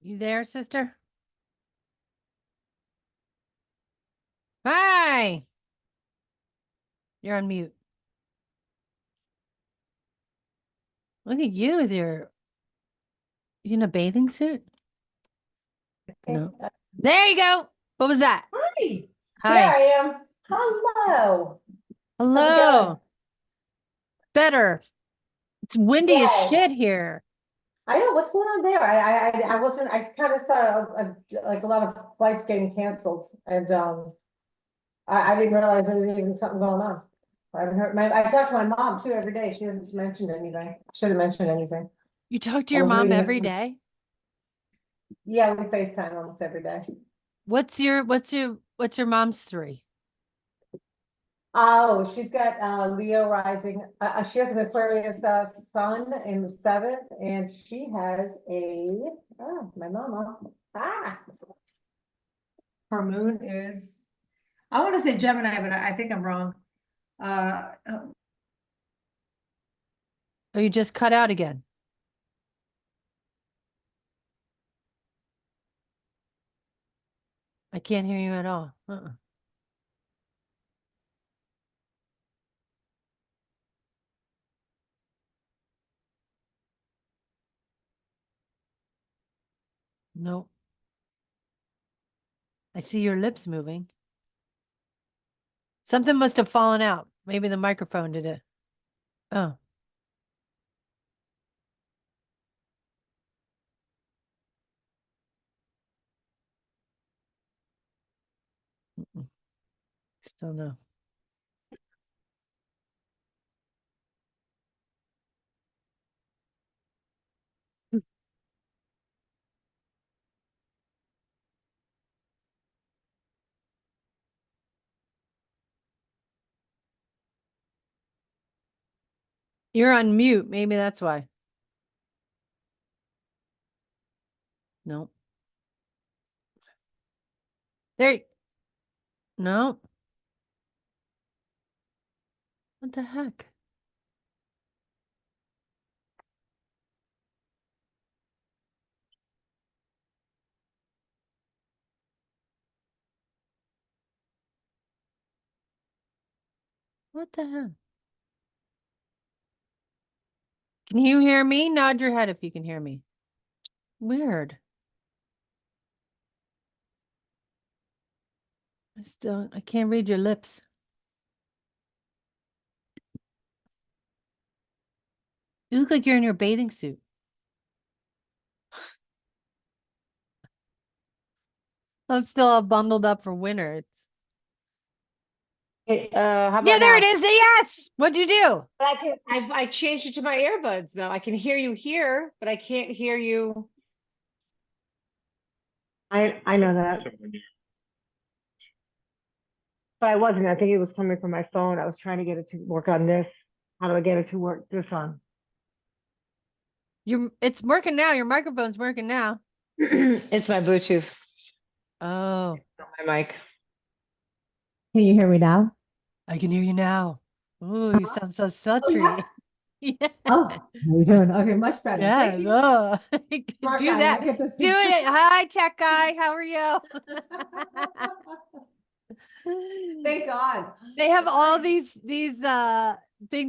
You there, sister? Hi. You're on mute. Look at you with you in a bathing suit? No. There you go. What was that? Hi, there Hi. I am. Hello. How's it going? Hello. Better. It's windy as Yay. shit here. I know what's going on there. I wasn't, I kind of saw like a lot of flights getting canceled and I didn't realize there was even something going on. I haven't heard, I talk to my mom too every day. She hasn't mentioned anything. Shouldn't mention anything. You talk to I your was mom reading every it. day? Yeah, we FaceTime almost every day. What's your mom's three? Oh, she's got Leo rising. She has an Aquarius sun in the seventh, and she has my mama. Ah, her moon is. I want to say Gemini, but I think I'm wrong. Oh, Oh, you just cut out again. I can't hear you at all. No. I see your lips moving. Something must have fallen out. Maybe the microphone did it. Oh. Mm-mm. Still no. You're on mute. Maybe that's why. No. There. No. What the heck? What the heck? Can you hear me? Nod your head if you can hear me. Weird. I can't read your lips. You look like you're in your bathing suit. I'm still all bundled up for winter. Hey, how Yeah, about there it now? is. Yes. What'd you do? But I changed it to my earbuds now. I can hear you here, but I can't hear you. I know that, but I wasn't. I think it was coming from my phone. I was trying to get it to work on this. How do I get it to work this on? It's working now. Your microphone's working now. It's my Bluetooth, Oh, not my mic. can you hear me now? I can hear you now. Ooh, you sound so Oh yeah. sultry. Yeah. Oh, how you doing? Okay, much better. Thank Yes. you. Oh, Smart do guy. that. I get this. Doing it. Hi, tech guy. How are you? Thank God. They have all these things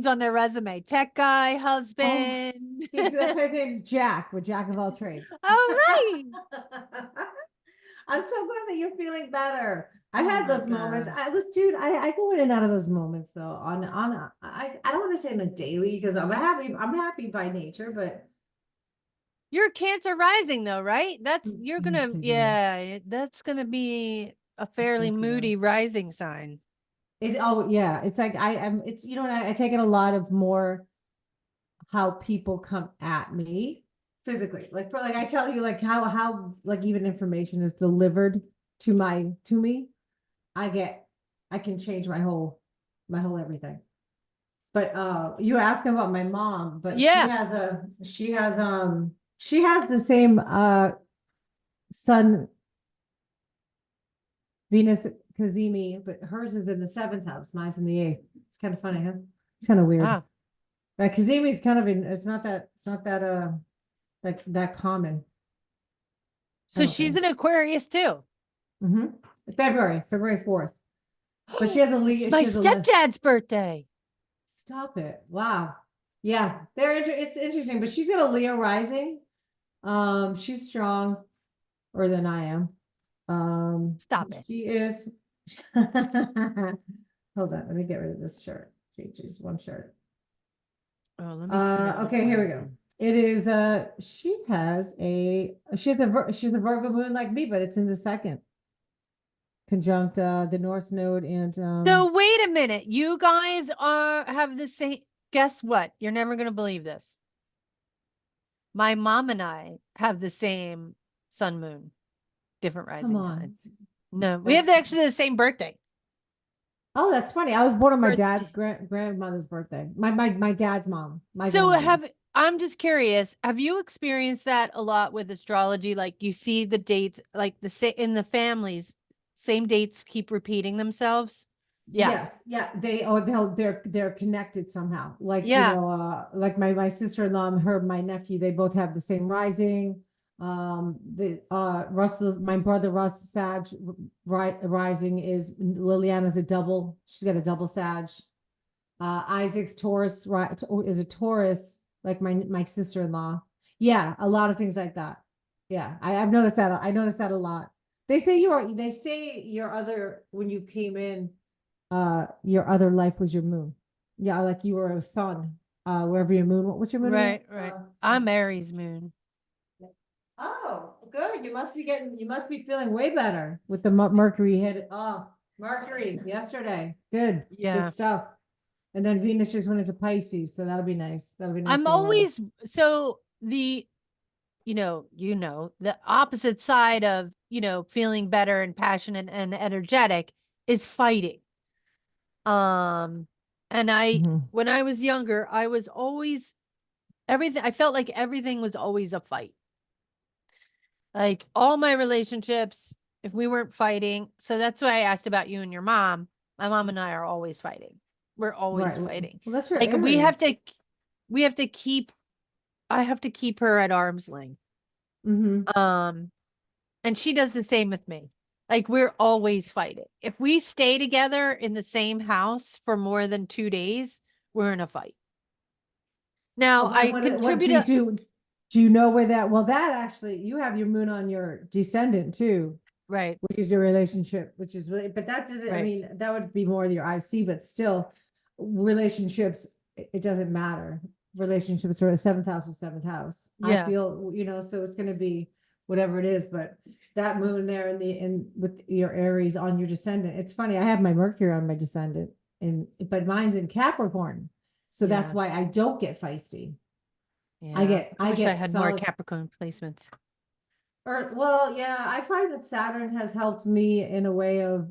on their resume. Tech guy, Oh, husband. that's why his name's Jack. We're Jack of all trades. Oh, right. I'm so glad that you're feeling better. I've Oh had my those moments. God. Dude, I go in and out of those moments though. I don't want to say on a daily because I'm happy by nature, but You're Cancer rising though, right? yes, it is. That's gonna be a fairly Thank you. moody rising sign. Oh yeah, it's like it's you know what I take it a lot of more how people come at me physically. Like for like I tell you like how like even information is delivered to me. I get I can change my whole everything. But you ask about my mom, but Yeah. she has the same sun Venus Kazemi, but hers is in the seventh house, mine's in the eighth. It's kind of funny, huh? It's kind of weird. Ah, That Kazemi's kind of it's not that like that common. So she's an Aquarius too. Mm-hmm. February 4th. But she has a It's my stepdad's birthday. Stop it. Wow. Yeah, it's interesting, but she's got a Leo rising. She's strong or than I am. Stop it. She is. Hold on, let me get rid of this shirt. Just one shirt. Oh, let me put it Okay, here we go. It is she has a Virgo moon like me, but it's in the second conjunct the North Node and So wait a minute. You guys have the same. Guess what? You're never gonna believe this. My mom and I have the same sun moon, different rising on. signs. No, we have actually the same birthday. Oh, that's funny. I was born on my Birthday. dad's grandmother's birthday. My dad's mom. So I'm just curious, have you experienced that a lot with astrology? Like you see the dates, like in the families, same dates keep repeating themselves? Yeah. Yes, yeah, they're connected somehow. Like, Yeah. like my sister-in-law and my nephew, they both have the same rising. My brother Russ Sag rising is Liliana's a double. She's got a double Sag. Isaac's Taurus is a Taurus, like my sister-in-law. Yeah, a lot of things like that. Yeah, I've noticed that. I noticed that a lot. They say your other when you came in, your other life was your moon. Yeah, like you were a sun. Wherever your moon. What was your moon? Right, again? right. I'm Aries moon. Oh, good. You must be feeling way better with the Mercury hit. Oh, Mercury yesterday. Good. Yeah. Good stuff. And then Venus just went into Pisces, so that'll be nice. That'll be nice. I'm always so the the opposite side of, feeling better and passionate and energetic is fighting. And when I was younger, I was always I felt like everything was always a fight. Like all my relationships, if we weren't fighting, so that's why I asked about you and your mom. My mom and I are always fighting. We're always fighting. Well, that's your Like Aries. we have to keep I have to keep her at arm's length. And she does the same with me. Like we're always fighting. If we stay together in the same house for more than 2 days, we're in a fight. Now I contribute. Do you know where that? Well, that actually, you have your moon on your descendant too, right? Which is your relationship, which is really, but that doesn't. I Right. mean, that would be more your IC, but still, relationships. It doesn't matter. Relationships are 7th house is 7th house. Yeah. I feel so it's going to be whatever it is, but that moon there in with your Aries on your descendant. It's funny. I have my Mercury on my descendant, but mine's in Capricorn, so that's Yeah. why I don't get feisty. Yeah. I wish I get had more Capricorn placements. Well, yeah, I find that Saturn has helped me in a way of,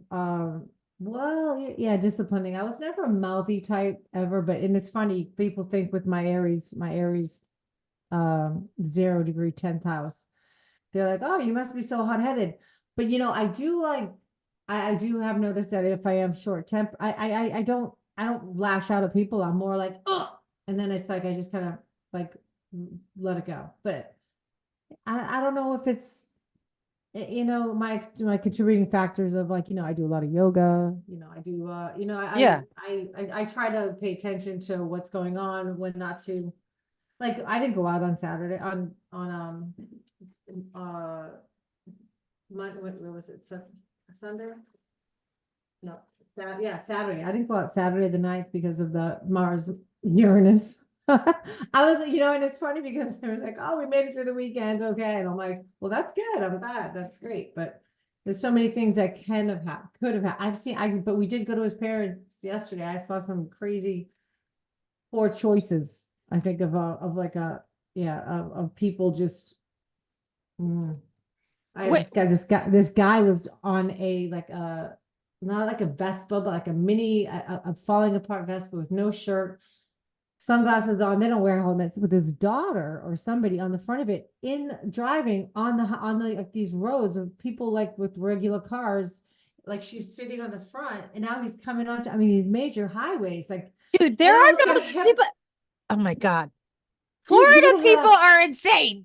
disciplining. I was never a mouthy type ever, and it's funny, people think with my Aries, 0 degree 10th house, they're like, oh, you must be so hot-headed. But I do I do have noticed that if I am short temper, I don't lash out at people. I'm more like, oh, and then it's like I just kind of like let it go. But I don't know if it's my contributing factors of like I do a lot of yoga. I do I try to pay attention to what's going on, when not to. Like I didn't go out on Saturday on where was it? Sunday? No, Saturday. I didn't go out Saturday the 9th because of the Mars Uranus. I was, and it's funny because they were like, oh, we made it through the weekend. Okay. And I'm like, well, that's good. I'm glad. That's great. But there's so many things that could have happened. But we did go to his parents yesterday. I saw some crazy poor choices. I think of people just, this guy was on not like a Vespa, but like a mini, a falling apart Vespa with no shirt, sunglasses on. They don't wear helmets, with his daughter or somebody on the front of it, driving on like these roads of people like with regular cars. Like she's sitting on the front, and now he's coming onto these major highways. Like, dude, there are no people. Oh my God. Florida people are insane.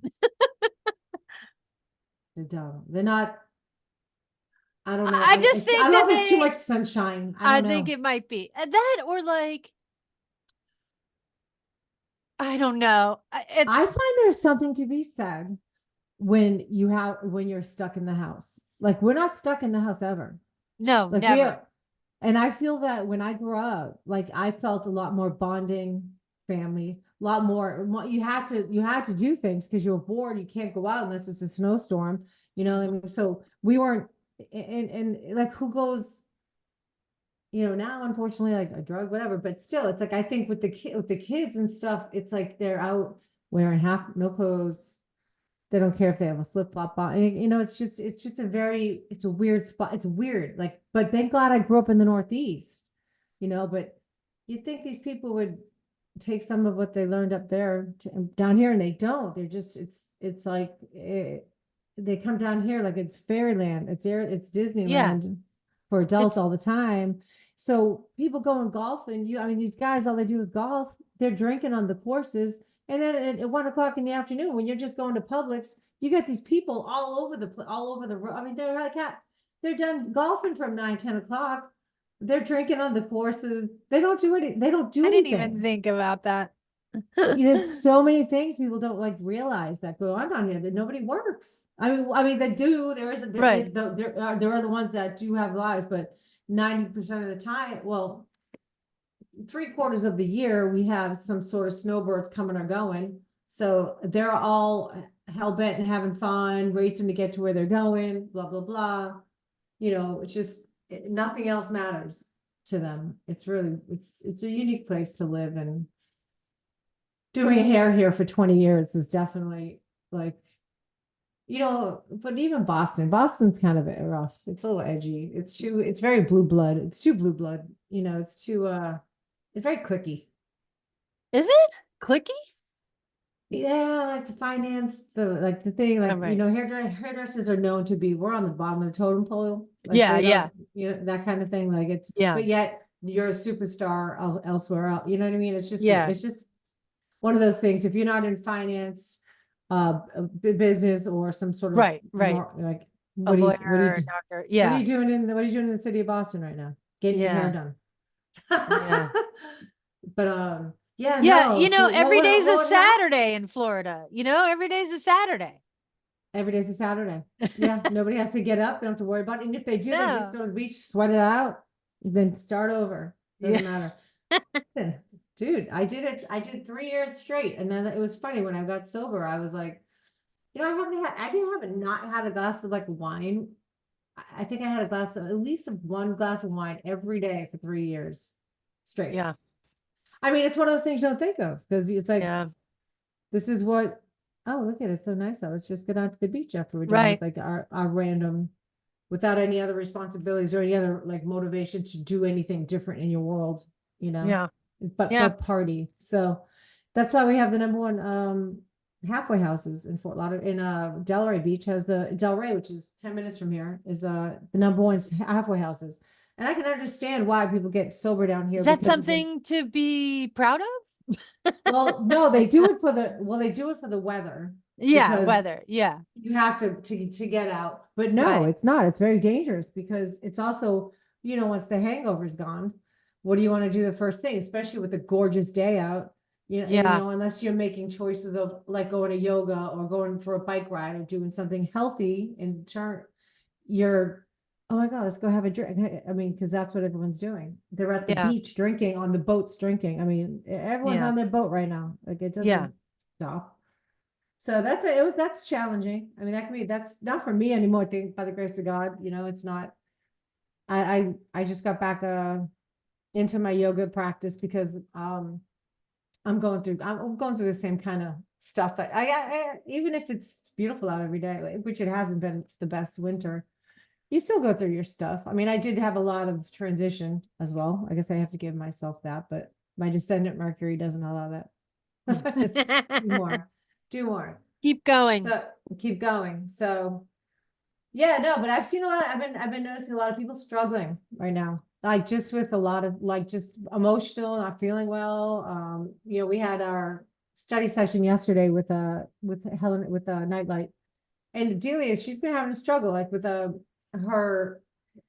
They're dumb. They're not. I don't know. I just I think don't that know if it's too they, much sunshine. I I don't think know. it might be that, or like, I don't know. It's I find there's something to be said when you're stuck in the house. Like we're not stuck in the house ever. no, Like we never. are, and I feel that when I grew up, like I felt a lot more bonding family, a lot more you had to do things because you were bored. You can't go out unless it's a snowstorm, what I mean? So we weren't and like who goes, now unfortunately like a drug, whatever, but still it's like I think with the kids and stuff, it's like they're out wearing half no clothes. They don't care if they have a flip flop on. It's just it's a weird spot. It's weird. Like, but thank God I grew up in the Northeast, but you'd think these people would take some of what they learned up there down here, and they don't. They're just, it's like, they come down here like it's fairyland. It's Yeah, Disneyland for adults it's all the time. So people go and golf, and these guys, all they do is golf. They're drinking on the courses. And then at 1 o'clock in the afternoon, when you're just going to Publix, you got these people all over the road. I mean, they're done golfing from 9, 10 o'clock. They're drinking on the courses. They don't do They don't do I didn't even anything. think about that. There's so many things people don't like realize that go on down here that nobody works. I mean, they do. Right. There are the ones that do have lives, but 90% of the time, well, 3/4 of the year we have some sort of snowbirds coming or going. So they're all hell bent and having fun, racing to get to where they're going, blah, blah, blah. It's just nothing else matters to them. It's a unique place to live, and doing hair here for 20 years is definitely like, but even Boston's kind of rough. It's a little edgy. It's very blue blood. It's too blue blood. It's very clicky. Is it clicky? Yeah, like the finance, the thing, like, Right. hairdressers are known to be, we're on the bottom of the totem pole. Like Yeah, they yeah, don't, that kind of thing. Like yeah, but yet you're a superstar elsewhere else. You know what I mean? yeah. It's just one of those things. If you're not in finance, business or some sort of Right, right. like, A what do you lawyer, do? doctor. What are Yeah, you doing in the city of Boston right now? Getting your hair yeah, done. yeah. But yeah, Yeah, no. So every day's a what would happen? Saturday in Florida. Every day's a Saturday. Every day's a Saturday. Yeah, nobody has to get up. They don't have to worry about it. And if they do, they just No. go to the beach, sweat it out, then start over. Yeah. Doesn't matter. Listen, dude, I did it. I did 3 years straight, and then it was funny when I got sober. I was like, I didn't haven't not had a glass of like wine. I think I had at least one glass of wine every day for 3 years straight. Yeah, I mean, it's one of those things you don't think of because it's like, yeah. this is what, oh, look at it. It's so nice. Let's just go down to the beach after we're done with Right. like our random, without any other responsibilities or any other like motivation to do anything different in your world, Yeah. but Yeah. party. So that's why we have the number one halfway houses in Fort Lauderdale. In Delray Beach has the Delray, which is 10 minutes from here, is the number one halfway houses. And I can understand why people get sober down here Is that because of the, something to be proud of? well, no, they do it for the weather Yeah, because weather. Yeah. you have to get out. But no, Right. it's not. It's very dangerous because it's also, once the hangover's gone, what do you want to do the first thing, especially with a gorgeous day out? Yeah. Unless you're making choices of like going to yoga or going for a bike ride or doing something healthy and you're, oh my God, let's go have a drink. I mean, because that's what everyone's doing. They're at the Yeah. beach drinking, on the boats drinking. I mean, everyone's Yeah. on their boat right now. Like it Yeah. doesn't stop. So that's challenging. I mean, that's not for me anymore. I think by the grace of God, it's not. I just got back into my yoga practice because I'm going through the same kind of stuff. But I even if it's beautiful out every day, which it hasn't been the best winter, you still go through your stuff. I mean, I did have a lot of transition as well. I guess I have to give myself that, but my descendant Mercury doesn't allow that. Just do more. Keep going. So keep going. So yeah, no, but I've been noticing a lot of people struggling right now. Like just with a lot of like just emotional, not feeling well. We had our study session yesterday with Helen with Nightlight. And Delia, she's been having a struggle, like with her,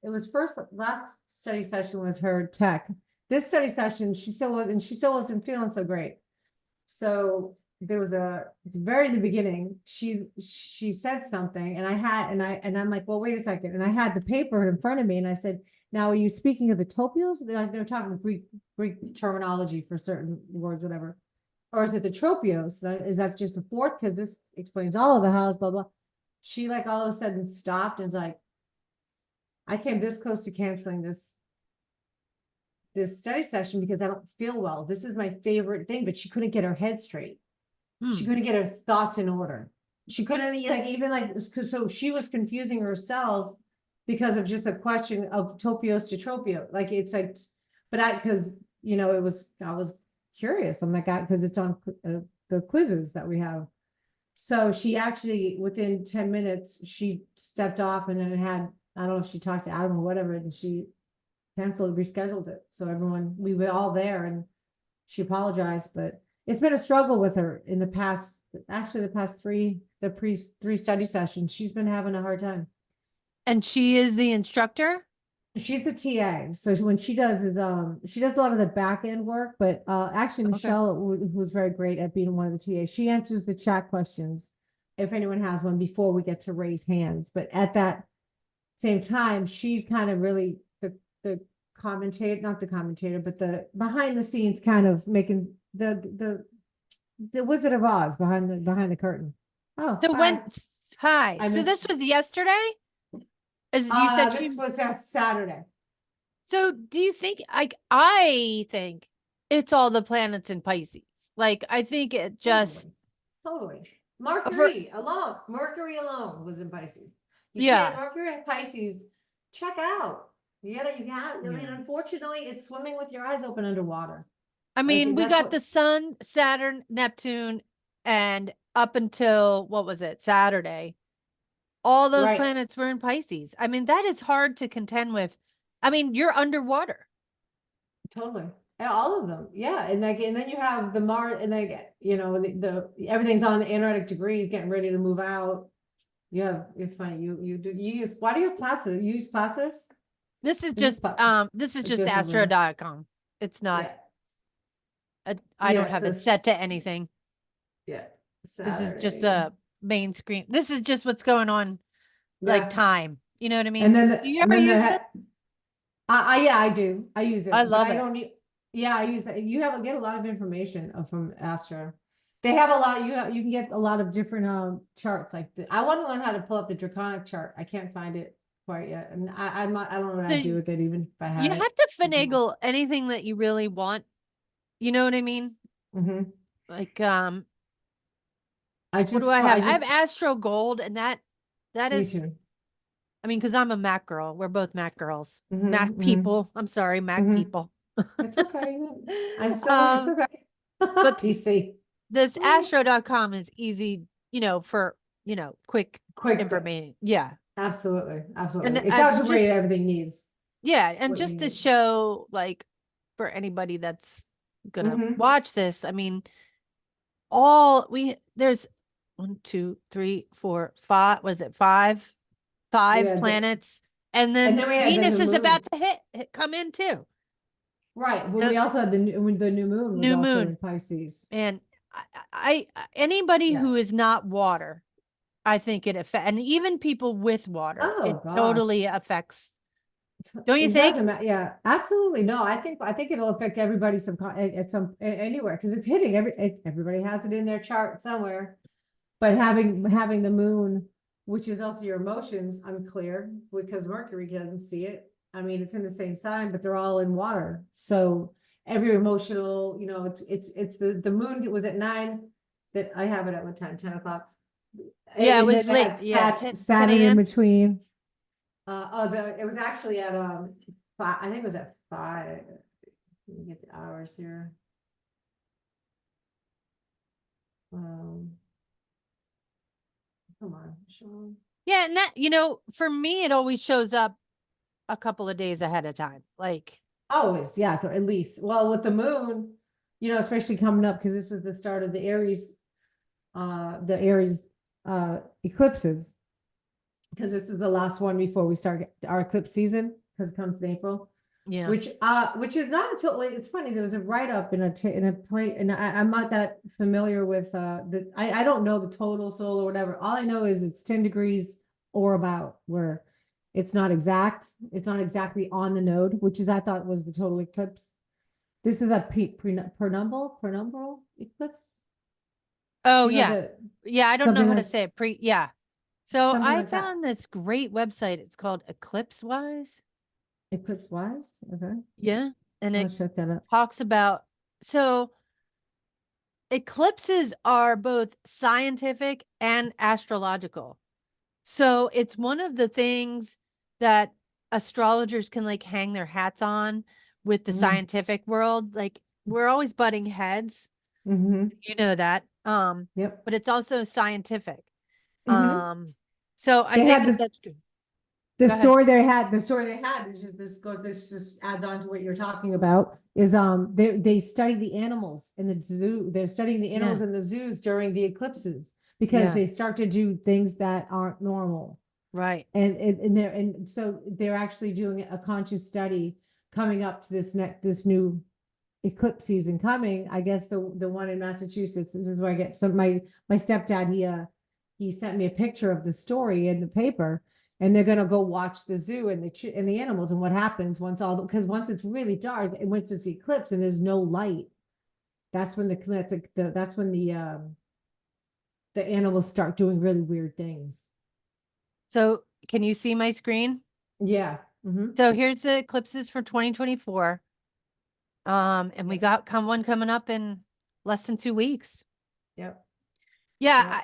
it was last study session was her tech. This study session, she still wasn't feeling so great. So there was in the beginning, she said something and I'm like, well, wait a second. And I had the paper in front of me and I said, now, are you speaking of the topios? They're talking Greek terminology for certain words, whatever. Or is it the tropios? Is that just a fourth? Because this explains all of the house, blah, blah. She like all of a sudden stopped and was like, I came this close to canceling this study session because I don't feel well. This is my favorite thing, but she couldn't get her head straight. She couldn't get her thoughts in order. She couldn't even because so she was confusing herself because of just a question of topios to tropio. Like it's like, but because I was curious. I'm like, because it's on the quizzes that we have. So she actually within 10 minutes she stepped off, and then I don't know if she talked to Adam or whatever, and she canceled, rescheduled it. So we were all there, and she apologized, but it's been a struggle with her in the past three study sessions. She's been having a hard time. And she is the instructor? She's the TA. So when she does she does a lot of the back end work, but actually Michelle, who was very great at being one of the TAs, she answers the chat questions if anyone has one before we get to raise hands. But at that same time, she's kind of really the commentator, not the commentator, but the behind the scenes kind of making the Wizard of Oz behind the curtain. Oh, So hi. I So this missed- was yesterday? As you said, this was Saturday. so do you think, I think it's all the planets in Pisces. Like, I think it just, Totally. Mercury alone was in Pisces. Yeah. Mercury in Pisces, check out. You have, I mean, unfortunately, it's swimming with your eyes open underwater. I mean, we that's got what- the sun, Saturn, Neptune, and up until, what was it, Saturday, all those Right. planets were in Pisces. I mean, that is hard to contend with. I mean, you're underwater. Totally. And all of them. Yeah. And then you have the Mars, and the everything's on the analytic degrees getting ready to move out. Yeah, it's funny. You use, why do you have Placidus? You use Placidus? This is This is just just a astro.com. It's not, I don't Yeah, have so it set to anything. Yeah. This is just Saturday. a main screen. This is just what's going on, like Yeah. time. You know what I mean? And then Do you ever use it? yeah, I do. I use it. I but love it. don't need, yeah, I use that. You get a lot of information from Astro. They have a lot. You can get a lot of different charts. Like I want to learn how to pull up the draconic chart. I can't find it quite yet, and I don't know what I'd do with it even if I had You it. have to finagle anything that you really want. You know what I mean? Mm-hmm. Like, I just what do I have? I have Astro Gold, and that me is, too. I mean, because I'm a Mac girl. We're both Mac girls. Mhm, Mac mhm. people. I'm sorry, Mac Mhm. people. It's okay. It's okay. but PC. This astro.com is easy, for, quick Quick. information. Yeah. Absolutely. Absolutely. And It I tells you where just- everything needs. Yeah. And What just you to need. show, like, for anybody that's gonna Mhm. watch this, I mean, there's 1, 2, 3, 4, 5, was it 5? 5 Yeah, planets. And then then we had the Venus new is moon. about to come in too. Right. Well, we also had the new moon was New also moon. in Pisces. And anybody Yeah. who is not water, I think it affects, and even people with water, Oh, it gosh. totally affects. Don't you It think? doesn't yeah, absolutely. No, I think it'll affect everybody anywhere because it's hitting everybody has it in their chart somewhere. But having the moon, which is also your emotions, unclear because Mercury doesn't see it. I mean, it's in the same sign, but they're all in water. So every emotional, it's the moon was at 9 that I have it at what time? 10 o'clock. Yeah, it And was then they late. had Yeah, 10 Saturn in a.m. between. It was actually at 5, I think it was at 5. Let me get the hours here. Come on, Sean. Yeah, and that, for me, it always shows up a couple of days ahead of time. Like, Always, yeah, at least. Well, with the moon, especially coming up because this was the start of the Aries eclipses. because this is the last one before we start our eclipse season, because it comes in April. Yeah. Which is not until, it's funny, there was a write-up in a play, and I'm not that familiar with I don't know the total solar or whatever. All I know is it's 10 degrees or about, where it's not exactly on the node, which is, I thought, was the total eclipse. This is a penumbral eclipse. Oh, You know, yeah. Yeah, I don't know something how to like- say it. Yeah. So something I like that. found this great website. It's called Eclipse Wise. Eclipse wise. Okay. Yeah. And it Let's check that out. talks about, so eclipses are both scientific and astrological. So it's one of the things that astrologers can like hang their hats on with the Mhm. scientific world. Like we're always butting heads. Mm-hmm. You know that. Yep. But it's also scientific. Mhm. So I They think had that this- that's good. The Go ahead. story they had is just this just adds on to what you're talking about, is they study the animals in the zoo. They're studying the animals Yeah. in the zoos during the eclipses, because Yeah. they start to do things that aren't normal. Right. And so they're actually doing a conscious study coming up to this new eclipse season coming. I guess the one in Massachusetts, this is where I get some, my stepdad, he sent me a picture of the story in the paper, and they're gonna go watch the zoo and the animals, and what happens once because once it's really dark and once it's eclipse and there's no light, that's when the animals start doing really weird things. So can you see my screen? Yeah. Mm-hmm. So here's the eclipses for 2024. And we got one coming up in less than 2 weeks. Yep. Yeah.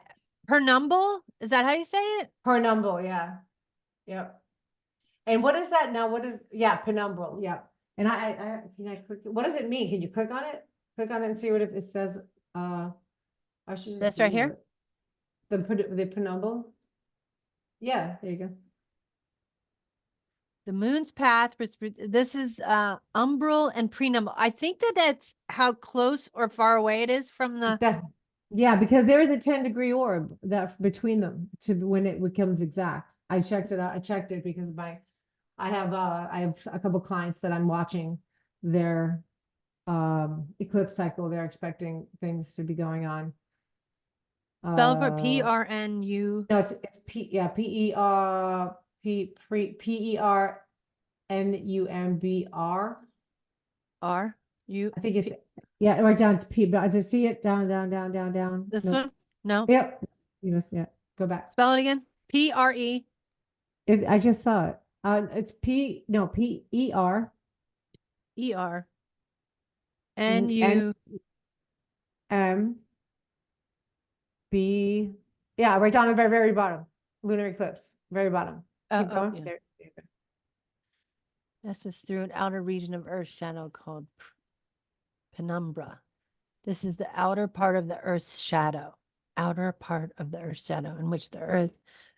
Penumbral, is that how you say it? Penumbral, yeah. Yep. And what is that now? Penumbral, yeah. And can I click, what does it mean? Can you click on it? Click on it and see what it says. I should just This right Google here? it. The penumbral? Yeah, there you go. The moon's path, this is umbral and prenumbral. I think that's how close or far away it is from the. Yeah, because there is a 10-degree orb that between them to when it becomes exact. I checked it out. I checked it because I have a couple clients that I'm watching their eclipse cycle. They're expecting things to be going on. Spell for PRNU. No, it's PERNUMBR. RU. I think it's right down to P, but I just see it down. This Nope. one? No. Yep. Yeah. Go back. Spell it again. PRE. I just saw it. It's PER. ER. N NU. M B. Yeah, right down at the very, very bottom. Lunar eclipse, very bottom. Keep going. Yeah. There. This is through an outer region of Earth's shadow called penumbra. This is the outer part of the Earth's shadow. Outer part of the Earth's shadow, in which the Earth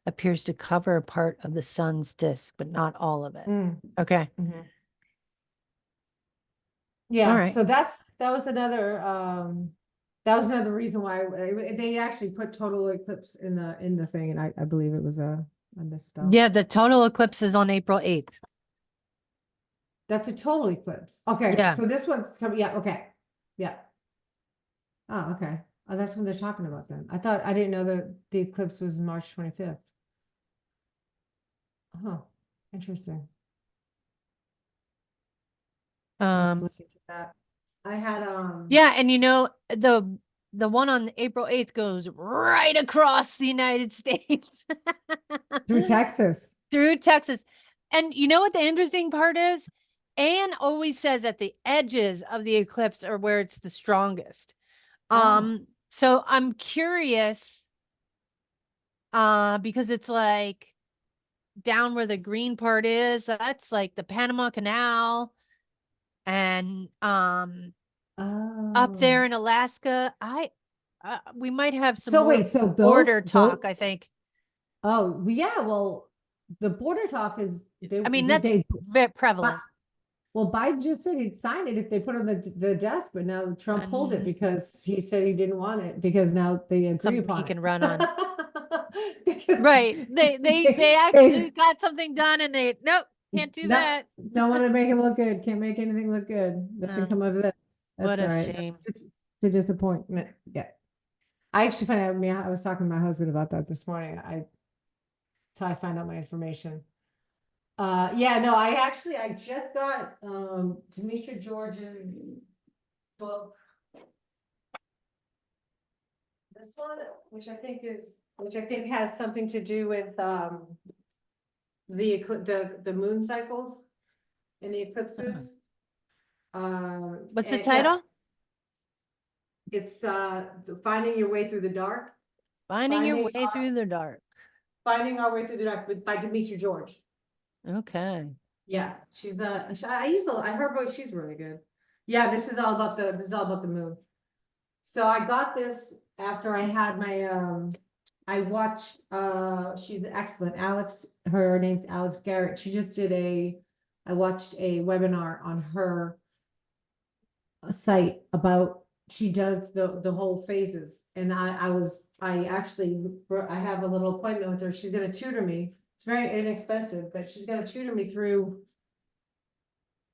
appears to cover a part of the sun's disk, but not all of it. Okay. Mm-hmm. Yeah. All right. So that was another reason why they actually put total eclipse in the thing, and I believe it was a misspell. Yeah, the total eclipse is on April 8th. That's a total eclipse. Okay. Yeah. So this one's coming. Yeah. Okay. Yeah. Oh, okay. Oh, that's what they're talking about then. I didn't know that the eclipse was March 25th. Oh, interesting. I'll have to look into that. I had Yeah, and the one on April 8th goes right across the United States. through Texas. Through Texas. And you know what the interesting part is? Anne always says at the edges of the eclipse are where it's the strongest. So I'm curious, because it's like down where the green part is, that's like the Panama Canal, and up there in Alaska, we might have some border talk, I think. Oh, yeah, well, the border talk is I mean, that's very prevalent. Well, Biden just said he'd sign it if they put it on the desk, but now Trump pulled it because he said he didn't want it because now they agree Something upon he can run on. Right. They actually got something done and they, nope, can't do No, that. don't want to make it look good. Can't make anything look good. Nothing No. come of this. What That's a all right. shame. That's just a disappointment. Yeah. I actually find out, I was talking to my husband about that this morning. Till I find out my information. Yeah, no, I just got, Demetra George's book. This one, which I think has something to do with, the moon cycles and the eclipses. What's the And yeah, title? it's, Finding Your Way Through the Dark. Finding Your Way Through the Dark. Finding Our Way Through the Dark by Demetra George. Okay. Yeah, she's I heard about, she's really good. Yeah, this is all about the moon. So I got this after I had my, I watched, she's excellent. Her name's Alex Garrett. She just did I watched a webinar on her site about, she does the whole phases. And I have a little appointment with her. She's gonna tutor me. It's very inexpensive, but she's gonna tutor me through.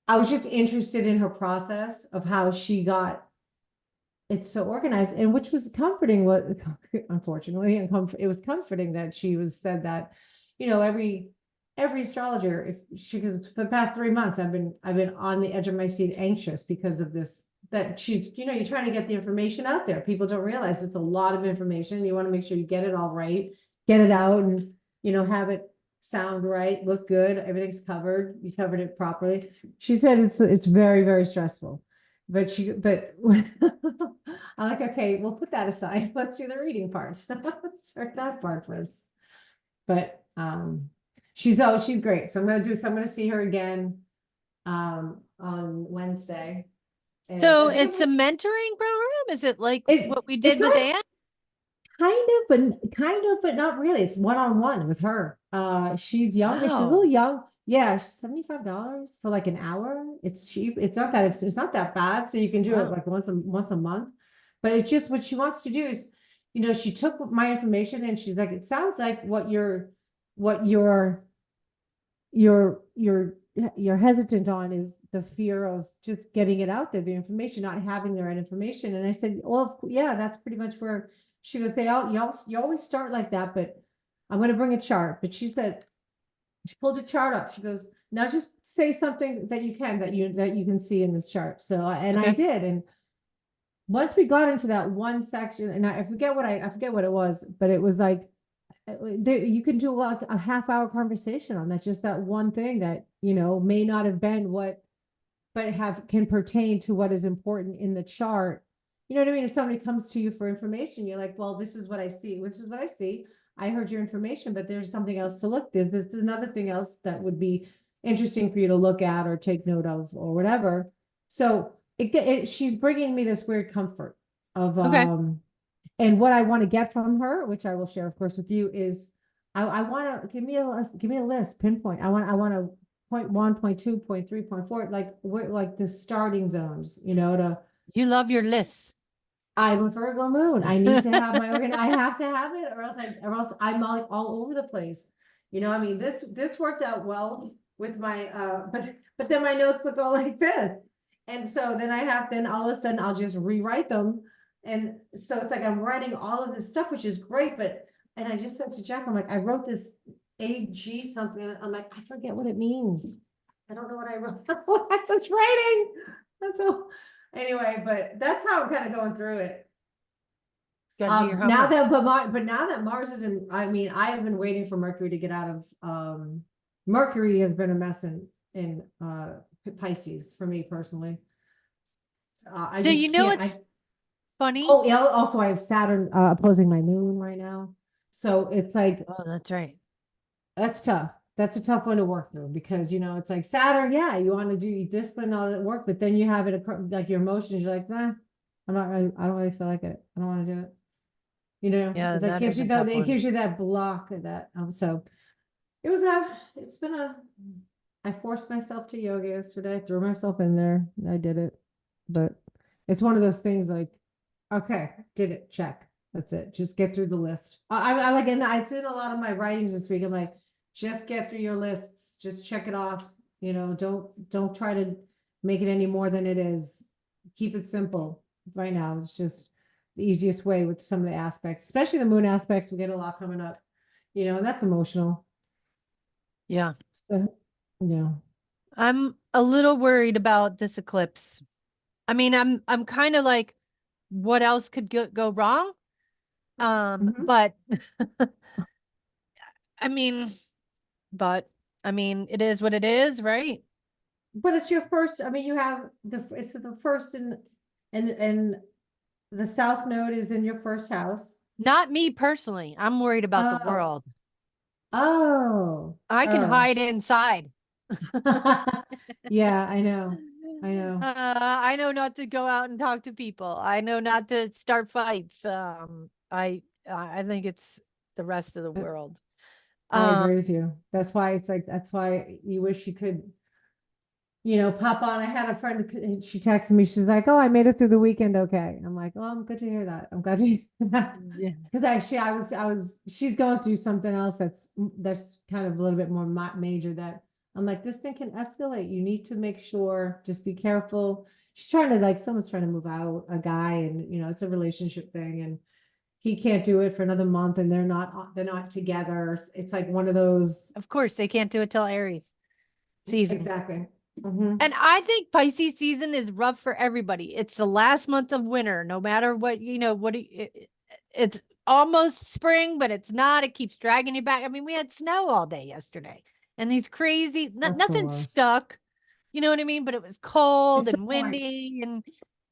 I was just interested in her process of how she got it so organized, and which was comforting. What unfortunately, it was comforting that she said that, every astrologer, if she goes, for the past 3 months, I've been on the edge of my seat, anxious because of this. That she's, you're trying to get the information out there. People don't realize it's a lot of information. You want to make sure you get it all right, get it out, and have it sound right, look good, everything's covered, you covered it properly. She said it's very, very stressful. But I'm like, okay, we'll put that aside. Let's do the reading parts. Let's start that part first. But she's great. So I'm gonna see her again on Wednesday. And So I think it's a mentoring program? Is it like It- what we it's did with like- Anne? kind of, but not really. It's one-on-one with her. She's younger. She's a Wow. little young. Yeah, she's $75 for like an hour. It's cheap. It's not that bad. So you can do it Wow. like once a month. But it's just what she wants to do is, she took my information and she's like, it sounds like what you're hesitant on is the fear of just getting it out there, the information, not having the right information. And I said, well, yeah, that's pretty much where she goes, you always start like that, but I'm going to bring a chart. But she said, she pulled a chart up. She goes, now just say something that you can see in this chart. So, and I Okay. did. And once we got into that one section, and I forget what it was, but it was like, you can do like a half-hour conversation on that, just that one thing that, may not have been but can pertain to what is important in the chart. You know what I mean? If somebody comes to you for information, you're like, well, this is what I see. This is what I see. I heard your information, but there's something else to look. This is another thing else that would be interesting for you to look at or take note of or whatever. So she's bringing me this weird comfort of, Okay. and what I want to get from her, which I will share, of course, with you, is I want to give me a list, pinpoint. I want to point 1, point 2, point 3, point 4, like the starting zones, to. You love your lists. I'm a Virgo moon. I need to have my I have to have it, or else I'm like all over the place. I mean, this worked out well with my but then my notes look all like this. And so then all of a sudden I'll just rewrite them. And so it's like I'm writing all of this stuff, which is great, and I just said to Jack, I'm like, I wrote this AG something, and I'm like, I forget what it means. I don't know what I wrote, what I was writing. That's so. Anyway, but that's how I'm kind of going through it. Gotta do your Now homework. now that Mars is in, I mean, I have been waiting for Mercury to get out of, Mercury has been a mess in Pisces for me personally. I Do just you know can't- what's funny? Oh, yeah, also I have Saturn opposing my moon right now. So it's like, Oh, that's right. that's tough. That's a tough one to work through because, it's like Saturn, yeah, you want to do discipline, all that work, but then you have it like your emotions, you're like, nah, I don't really feel like it. I don't want to do it. Yeah, It's like that is a tough one. gives you that block of that. So I forced myself to yoga yesterday, threw myself in there. I did it, but it's one of those things like, okay, did it, check. That's it. Just get through the list. I like, and it's in a lot of my writings this week. I'm like, just get through your lists. Just check it off. You know, don't try to make it any more than it is. Keep it simple. Right now, it's just the easiest way with some of the aspects, especially the moon aspects. We get a lot coming up. You know, and that's emotional. Yeah. So, yeah. I'm a little worried about this eclipse. I mean, I'm kind of like, what else could go wrong? Mhm. But I mean, but I mean, it is what it is, right? But it's your first. I mean, you have it's the first and the south node is in your first house. Not me personally. I'm worried about the Oh, world. oh, I can oh. hide inside. Yeah, I know. I know. I know not to go out and talk to people. I know not to start fights. I think it's the rest of the Uh, world. I agree Um, with you. That's why it's like, that's why you wish you could, you know, pop on. I had a friend, she texted me, she's like, oh, I made it through the weekend. Okay. I'm like, oh, I'm good to hear that. I'm glad to hear that. yeah, Because actually, she's going through something else that's kind of a little bit more major that I'm like, this thing can escalate. You need to make sure, just be careful. She's trying to like, someone's trying to move out a guy, and you know, it's a relationship thing, and he can't do it for another month, and they're not together. It's like one of those. of course they can't do it till Aries season. Exactly. Hmm. And I think Pisces season is rough for everybody. It's the last month of winter, no matter what, it's almost spring, but it's not. It keeps dragging you back. I mean, we had snow all day yesterday and these crazy, That's the nothing worst. stuck. You know what I mean? But it was cold It's the and point. windy and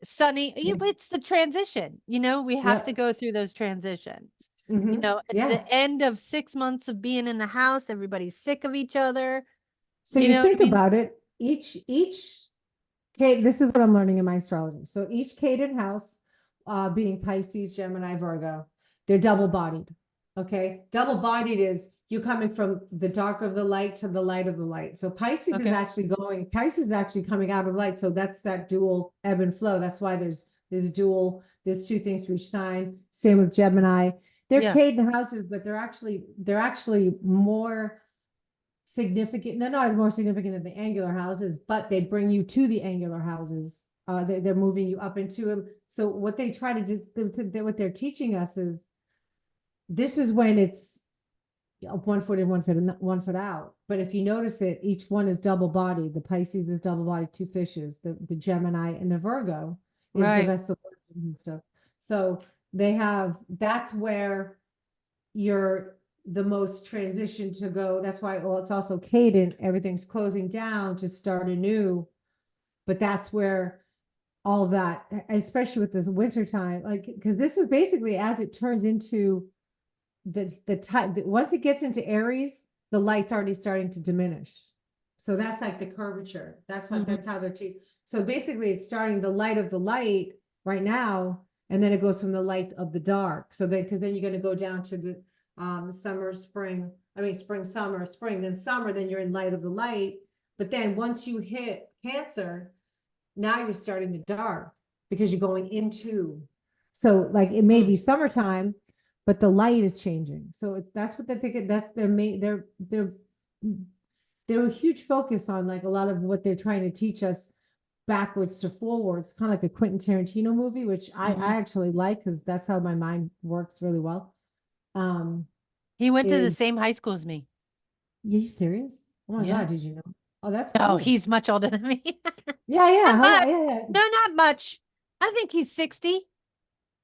sunny. Yeah. But it's the transition. We have to Yep. go through those transitions. It's the Yes. end of 6 months of being in the house. Everybody's sick of each other. So You you know what I think mean? about it, each Kate, this is what I'm learning in my astrology. So each Caden house, being Pisces, Gemini, Virgo, they're double bodied. Okay. Double bodied is you coming from the dark of the light to the light of the light. So Okay. Pisces is actually coming out of light. So that's that dual ebb and flow. That's why there's two things for each sign. Same with Gemini. They're Yeah. Caden houses, but they're actually more significant. They're not as more significant than the angular houses, but they bring you to the angular houses. They're moving you up into them. So what they try to do, what they're teaching us is this is when it's 1 foot in, 1 foot out. But if you notice it, each one is double bodied. The Pisces is double bodied, two fishes. The Gemini and the Virgo is the Right. Vestal virgins and stuff. So that's where you're the most transition to go. That's why, well, it's also cadent. Everything's closing down to start anew. But that's where all that, especially with this winter time, like, because this is basically as it turns into the time, once it gets into Aries, the light's already starting to diminish. So that's like the curvature. That's how they're teaching. So basically, it's starting the light of the light right now, and then it goes from the light of the dark. So then, because then you're going to go down to the summer, spring. I mean, spring, summer, spring, then summer. Then you're in light of the light. But then once you hit Cancer, now you're starting the dark because you're going into. So like it may be summertime, but the light is changing. So that's what they think. That's their main. They're a huge focus on like a lot of what they're trying to teach us backwards to forwards, kind of like a Quentin Tarantino movie, which I actually like because that's how my mind works really well. He went to the Is same high school as me. you serious? Oh my Yeah. God, did you know? Oh, that's No, cool. he's much older than me. Yeah, yeah, Not much. yeah, yeah, No, not much. I think he's 60.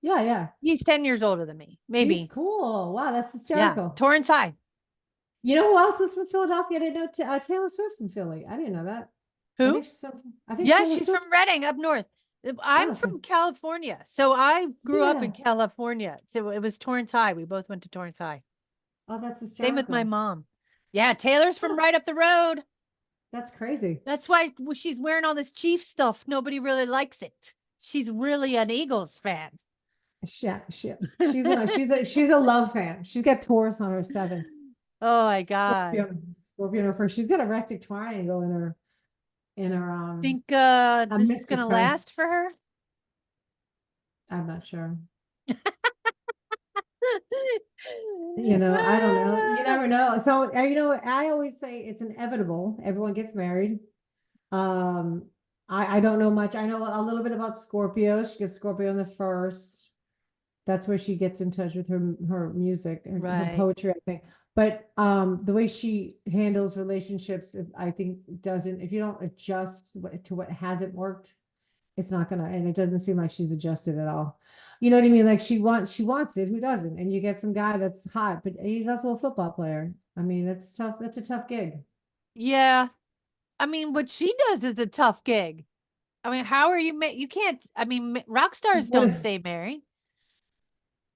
yeah, yeah. He's 10 years older than me. He's Maybe. cool. Wow, that's Yeah. hysterical. Torrance High. You know who else is from Philadelphia? I didn't know Taylor Swift's from Philly. I didn't know that. I think Who? she's from, I think Yeah, Taylor she's from Swift's. Reading up north. I'm Oh, okay. from California. So I grew up in Yeah. California. So it was Torrance High. We both went to Torrance High. Oh, that's Same with my hysterical. mom. Yeah, Taylor's from Huh, right up the road. that's crazy. That's why she's wearing all this Chief stuff. Nobody really likes it. She's really an Eagles fan. Yeah, she's a love fan. She's got Taurus on her 7th. Oh my God. Scorpio on her first. She's got a rectic triangle in her Think a this is midst of gonna her. last for her? I'm not sure. I don't know. You never know. So, I always say it's inevitable. Everyone gets married. Um, I don't know much. I know a little bit about Scorpio. She gets Scorpio in the first. That's where she gets in touch with her music and her Right. poetry, I think. But the way she handles relationships, I think doesn't, if you don't adjust to what hasn't worked, it's not gonna, and it doesn't seem like she's adjusted at all. You know what I mean? Like she wants it. Who doesn't? And you get some guy that's hot, but he's also a football player. I mean, that's tough. That's a tough gig. Yeah. I mean, what she does is a tough gig. I mean, how are you you can't, I mean, rock stars What don't if stay married,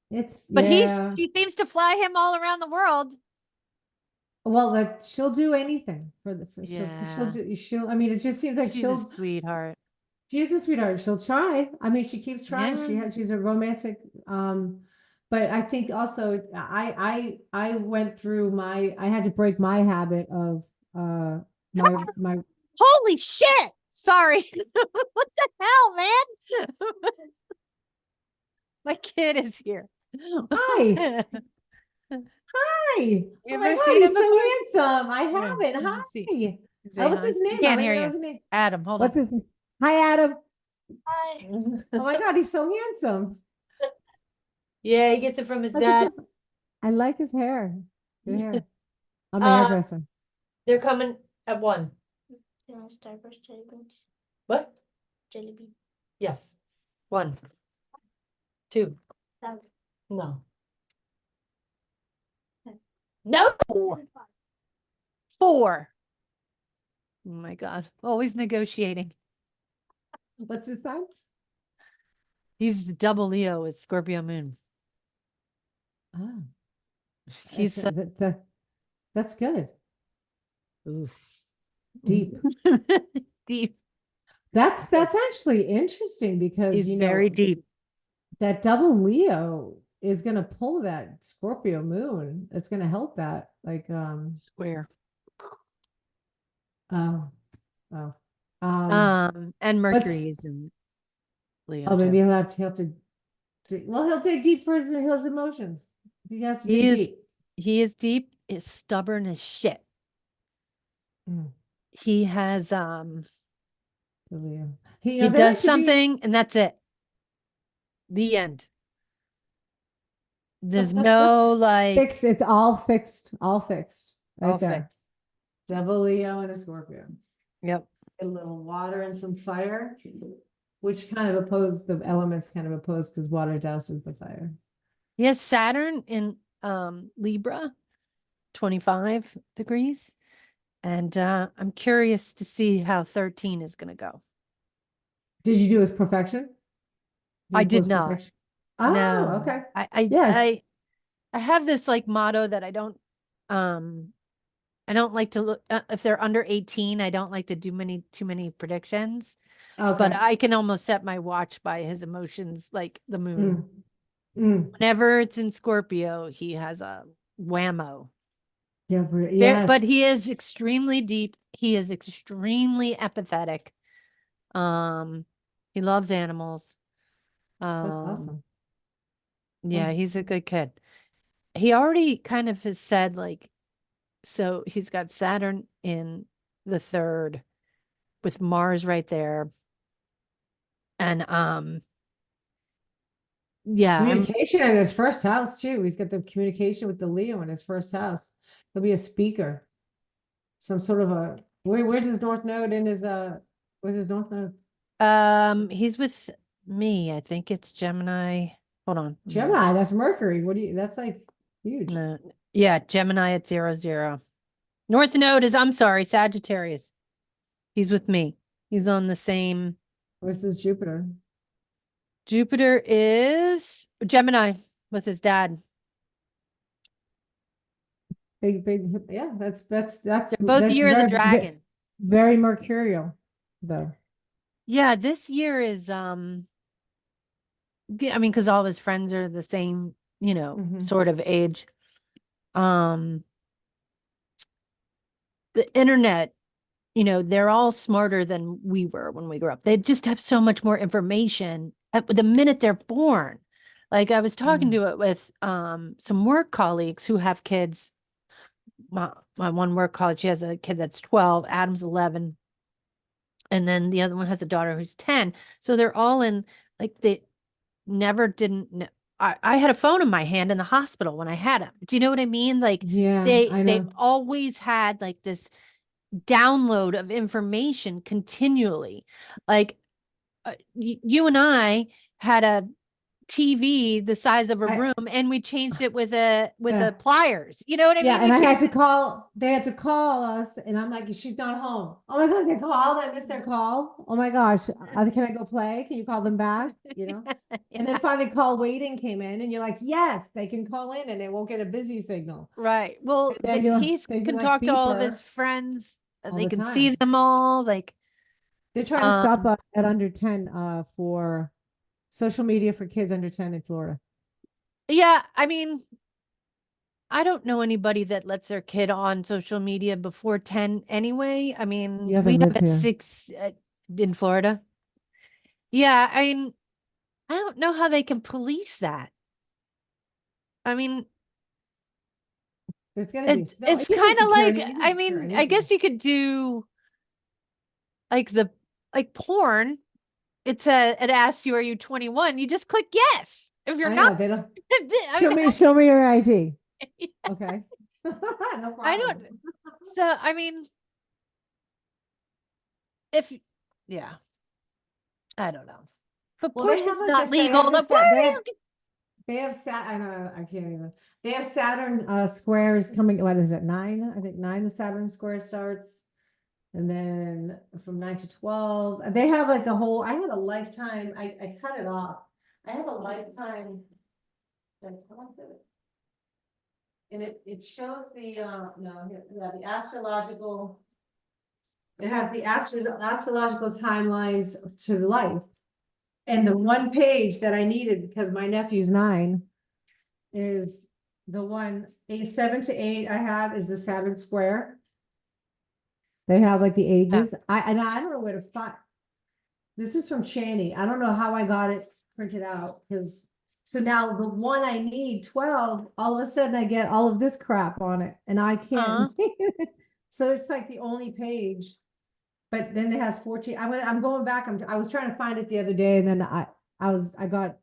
it's but yeah. he seems to fly him all around the world. Well, that she'll do anything she'll Yeah. do she'll. I mean, it just seems like She's a sweetheart. she's a sweetheart. She'll try. I mean, she keeps trying. Yeah. She's a romantic. But I think also I went through I had to break my habit of my Holy shit. Sorry. What the hell, man? My kid is here. hi. Hi. You Oh my ever God, seen him he's so before? handsome. I Yeah, haven't. let me see. Hi. Say What's hi. his He name? I can't don't hear even know you. his name. Adam, hold on. What's his Hi, Adam. Hi. Oh my God, he's so handsome. Yeah, he gets it from his That's a dad. good. I like his hair. Good hair. I'm a Uh, hairdresser. they're coming at 1. Can I start first, jelly beans? What? Jelly bean. Yes. 1, 2. Seven. No. No. 4. Oh my God. Always negotiating. What's his sign? He's double Leo with Scorpio moon. Oh, He's that's good. oof. Deep. Deep. That's Yes. actually interesting because He's very deep. that double Leo is gonna pull that Scorpio moon. It's gonna help that. Like Square. oh oh And let's Mercury is in Leo oh maybe too. he'll have to well he'll dig deep for his emotions. He has to He dig is deep. he is deep, is stubborn as shit. Mm, He has the Leo. he They does like to be something and that's it. The end. There's no like fixed. It's all fixed. All fixed. Right all there. fixed. Double Leo and a Scorpio. Yep. A little water and some fire, which kind of oppose the elements kind of oppose because water douses the fire. He has Saturn in Libra, 25 degrees. And I'm curious to see how 13 is gonna go. Did you do his perfection? I you pull did his not. perfection? Oh, No. okay. I Yes. I have this like motto that um I don't like to look if they're under 18, I don't like to do too many predictions, but Okay. I can almost set my watch by his emotions like the moon. Mm, mm. Whenever it's in Scorpio, he has a whammo. Yeah, But yes. he is extremely deep. He is extremely empathetic. He loves animals. That's Um, awesome. yeah, Oh. he's a good kid. He already kind of has said like, so he's got Saturn in the 3rd with Mars right there. And yeah, Communication in his first house too. He's got the communication with the Leo in his first house. He'll be a speaker. Some sort of a where's his north node in his where's his north node? he's with me. I think it's Gemini. Hold on. Gemini, that's Mercury. What do you that's like huge. No. Yeah, Gemini at 0, 0. North Node is, I'm sorry, Sagittarius. He's with me. He's on the same. Where's his Jupiter? Jupiter is Gemini with his dad. Big, yeah, that's They're both that's year of the very dragon. very mercurial though. Yeah, this year is I mean, because all of his friends are the same, Mhm. sort of age. The internet, they're all smarter than we were when we grew up. They just have so much more information at the minute they're born. Like I was talking Mm. to it with some work colleagues who have kids. My one work colleague, she has a kid that's 12, Adam's 11, and then the other one has a daughter who's 10. So they're all in, like, they never didn't kn- I had a phone in my hand in the hospital when I had him. Do you know what I mean? Like Yeah, I they've know. always had like this download of information continually. Like you and I had a TV the size of a I, room and we changed it with a yeah. pliers. You know what I Yeah, mean? and We I had changed to it. call, they had to call us, and I'm like, she's not home. Oh my God, they called. I missed their call. Oh my gosh. Can I go play? Can you call them back? You know? And then Yeah, finally call waiting came in, and you're like, yes, they can call in and they won't get a busy signal. right. Well, And then he's they do can like talk to all of his beeper friends. all They the can see time. them all. Like, They're trying to stop um, at under 10 for social media for kids under 10 in Florida. yeah, I mean, I don't know anybody that lets their kid on social media before 10 anyway. I You mean, we haven't have lived at here. 6 in Florida. Yeah, I mean, I don't know how they can police that. I mean, There's gonna be no, it's you need kind of security, like, you need I secure mean, I anything. guess you could do like like porn. It asks you, are you 21? You just click yes. If you're I not, know they don't I mean, show me your ID. Okay. No I problem. don't. So, I mean, if, yeah, I don't know. But Well, they have portion's like not this, they have legal. The this set, porn, they have sat, I know, I can't even. They have Saturn squares coming, what is it, 9? I think 9 the Saturn square starts. And then from 9 to 12, they have like the whole, I had a lifetime, I cut it off. I have a lifetime. What's it? And it shows the, no, yeah, the astrological. It has the astrological timelines to life. And the one page that I needed, because my nephew's 9, is the one 7 to 8 I have is the Saturn square. They have like the ages. I don't know where to find. This is from Chaney. I don't know how I got it printed out because so now the one I need 12, all of a sudden I get all of this crap on it and I can't. So it's like the only page. But then it has 14. I'm going back. I was trying to find it the other day and then I got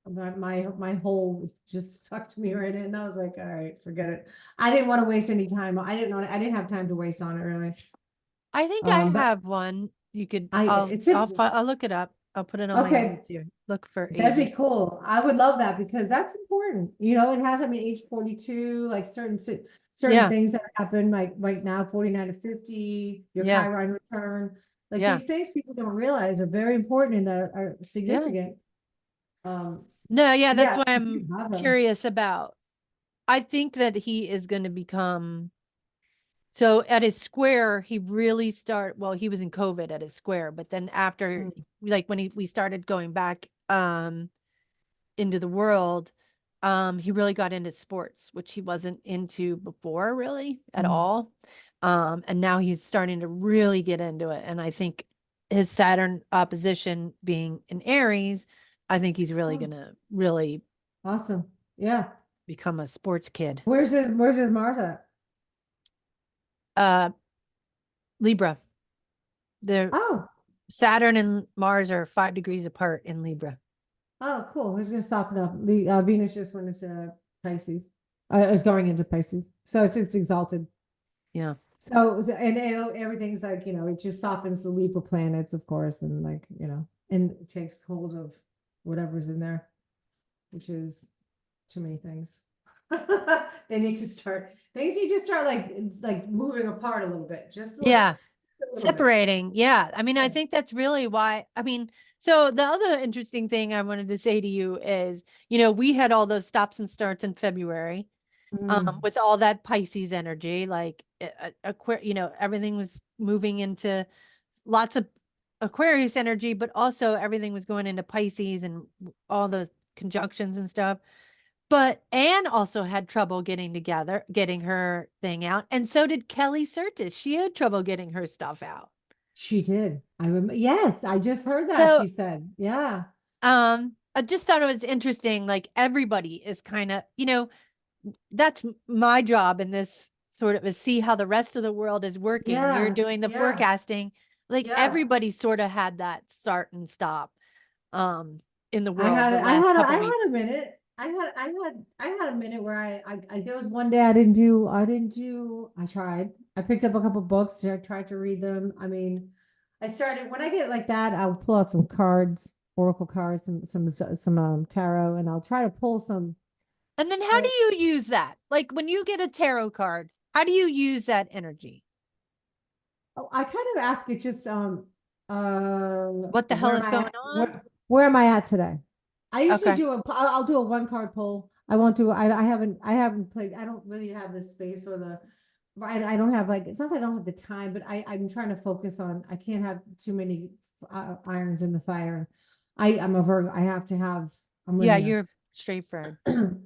my whole just sucked me right in. And I was like, all right, forget it. I didn't want to waste any time. I didn't have time to waste on it really. I think I But have one. You could, it's a, I'll look it up. I'll put it on my okay. notes here. Look for That'd ages. be cool. I would love that because that's important. You know, it has, I mean, age 42, like certain Yeah, things that happen, like right now, 49 to 50, your yeah, Chiron return. Like yeah, these things people don't realize are very important and that are yeah. significant. Um, No, yeah, that's yeah, why you I'm have them. curious about. I think that he is going to become, so at his square, he really well, he was in COVID at his square, but then after, Mm, like when we started going back into the world, he really got into sports, which he wasn't into before really at mm. all. And now he's starting to really get into it. And I think his Saturn opposition being in Aries, I think he's really Oh, gonna really awesome. Yeah. become a sports kid. Where's his Mars at? Uh, Libra. The Oh, Saturn and Mars are 5 degrees apart in Libra. oh, cool. Who's gonna soften up? The Venus just went into Pisces. It's going into Pisces. So it's exalted. Yeah. And everything's like, it just softens the Libra planets, of course, and like, and it takes hold of whatever's in there, which is too many things. Things need to start like moving apart a little bit, just Yeah. a little bit. Separating. Yeah. I mean, I Yeah. think that's really why. I mean, so the other interesting thing I wanted to say to you is, we had all those stops and starts in February, Mm, with all that Pisces energy, like everything was moving into lots of Aquarius energy, but also everything was going into Pisces and all those conjunctions and stuff. But Anne also had trouble getting her thing out. And so did Kelly Surtis. She had trouble getting her stuff out. she did. I remember. Yes, I just heard that So, she said, yeah. I just thought it was interesting. Like everybody is kind of, that's my job in this sort of is see how the rest of the world is working. You're Yeah, doing the yeah, forecasting. Like yeah. everybody sort of had that start and stop um in the I world had the I last had a, I couple had weeks. a minute. I had a minute where I there was one day I tried. I picked up a couple books. I tried to read them. I mean, I started when I get like that, I'll pull out some cards, oracle cards, some tarot, and I'll try to pull some. And then how do But you use that? Like when you get a tarot card, how do you use that energy? I kind of ask it just What the hell where am is I going at, on? where am I at today? I usually Okay. do I'll do a one card pull. I won't do I haven't played. I don't really have the space or the I don't have like it's not that I don't have the time, but I'm trying to focus on I can't have too many irons in the fire. I'm a Virgo. I have to have I'm Yeah, linear. you're straightforward.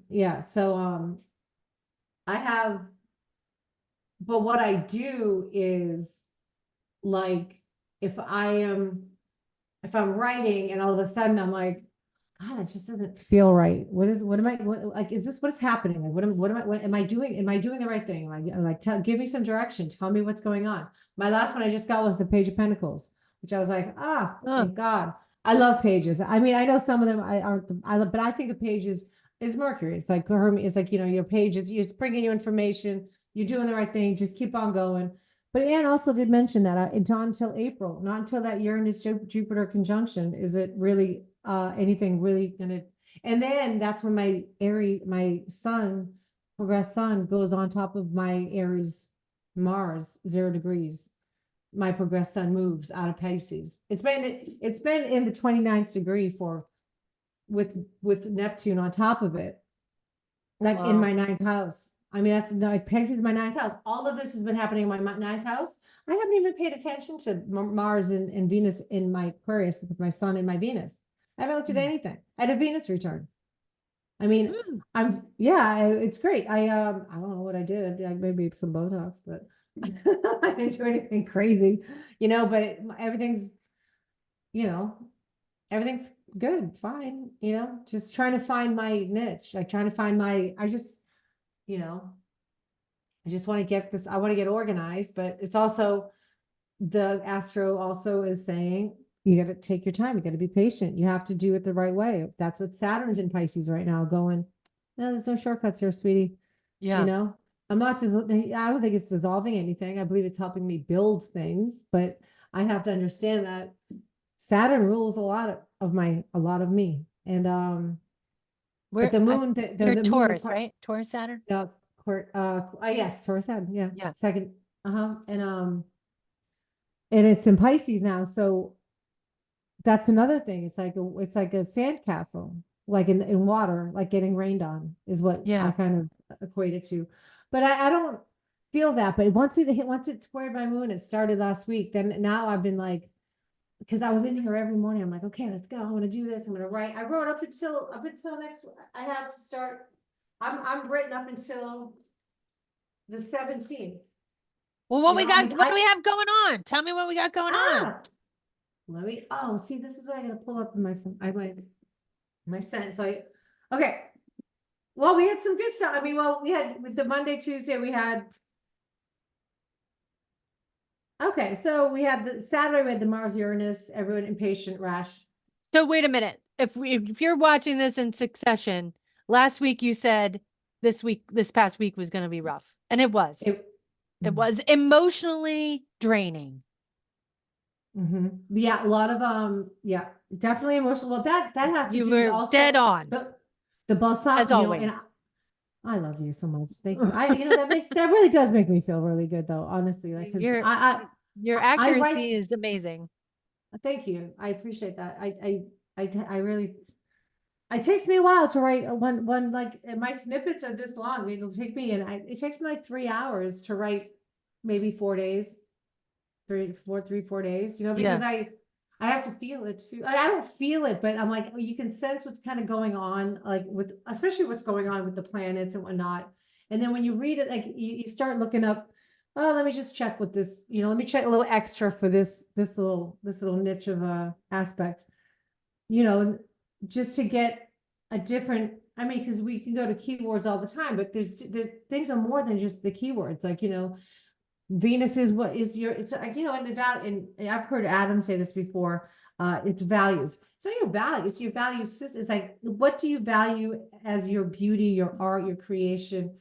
Yeah, so I have but what I do is like if if I'm writing and all of a sudden I'm like, God, it just doesn't feel right. What am I, like, is this, what's happening? Like, what am I doing? Am I doing the right thing? I'm like, give me some direction. Tell me what's going on. My last one I just got was the Page of Pentacles, which I was like, Oh, thank God. I love pages. I mean, I know some of them I aren't, but I think a page is Mercury. It's like Hermes. It's like, your page is, it's bringing you information. You're doing the right thing. Just keep on going. But Anne also did mention that it's not until April, not until that Uranus Jupiter conjunction is it really anything really gonna. And then that's when my Aries, my sun, progressed sun goes on top of my Aries Mars 0 degrees. My progressed sun moves out of Pisces. It's been in the 29th degree for with Neptune on top of it, like in wow. my ninth house. I mean, that's no, Pisces is my ninth house. All of this has been happening in my ninth house. I haven't even paid attention to Mars and Venus in my Aquarius with my sun and my Venus. I haven't looked at Mm. anything. I had a Venus return. I mean, Mm. it's great. I don't know what I did. Maybe some Botox, but I didn't do anything crazy, but everything's, you know, everything's good, fine, just trying to find my niche, like trying to find you know, I just want to get this, I want to get organized, but it's also the Astro also is saying you got to take your time, you got to be patient, you have to do it the right way. That's what Saturn's in Pisces right now going, no, there's no shortcuts here, sweetie. Yeah. I'm not just, I don't think it's dissolving anything. I believe it's helping me build things, but I have to understand that Saturn rules a lot of me. And but We're the moon, you're the moon, Taurus, right? Taurus Saturn? yes, Taurus Saturn, yeah, Yeah. second, and it's in Pisces now, so that's another thing. It's like a sandcastle, like in water, like getting rained on, is what I Yeah. kind of equate it to. But I don't feel that. But once it squared my moon, it started last week. Then now I've been like, because I was in here every morning. I'm like, okay, let's go. I'm gonna do this. I'm gonna write. I wrote up until next. I have to start. I'm written up until the 17th. Well, what what do we have going on? Tell me what we got going on. See, this is what I gotta pull up in my phone. My sentence. Okay. Well, we had some good stuff. I mean, we had with the Monday, Tuesday, we had. Okay, so we had the Saturday, we had the Mars Uranus, everyone impatient rash. So wait a minute. If you're watching this in succession, last week you said this past week was going to be rough, and it was. It was emotionally draining. Yeah, a lot of yeah, definitely emotional. Well, that has to You do were also dead on, the balsam, as always. and I love you so much. Thank you. That really does make me feel really good though, honestly. Like, cause Your I write. accuracy is amazing. Thank you. I appreciate that. I really, it takes me a while to write one, like my snippets are this long. It'll take me, it takes me like 3 hours to write, maybe 4 days, 4 days, because Yeah. I have to feel it too. I don't feel it, but I'm like, you can sense what's kind of going on, like especially what's going on with the planets and whatnot. And then when you read it, like you start looking up, oh, let me just check with this, let me check a little extra for this little niche of aspect, you know, just to get a different, I mean, because we can go to keywords all the time, but the things are more than just the keywords. Like, Venus is what is your, it's like, and I've heard Adam say this before, it's values. So your values system is like, what do you value as your beauty, your art, your creation?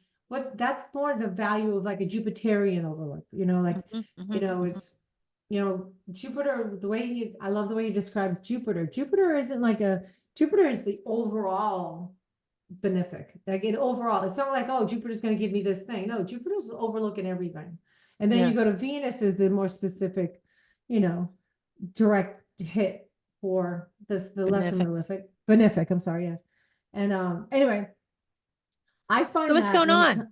That's more the value of like a Jupiterian overlook, like, Mhm, mhm, mhm. it's, Jupiter, I love the way he describes Jupiter. Jupiter is the overall benefic. Like overall, it's not like, oh, Jupiter's going to give me this thing. No, Jupiter's overlooking everything. And then Yeah. you go to Venus is the more specific, direct hit for the lesser benefic. I'm sorry, yes. And anyway, I So find what's that going on?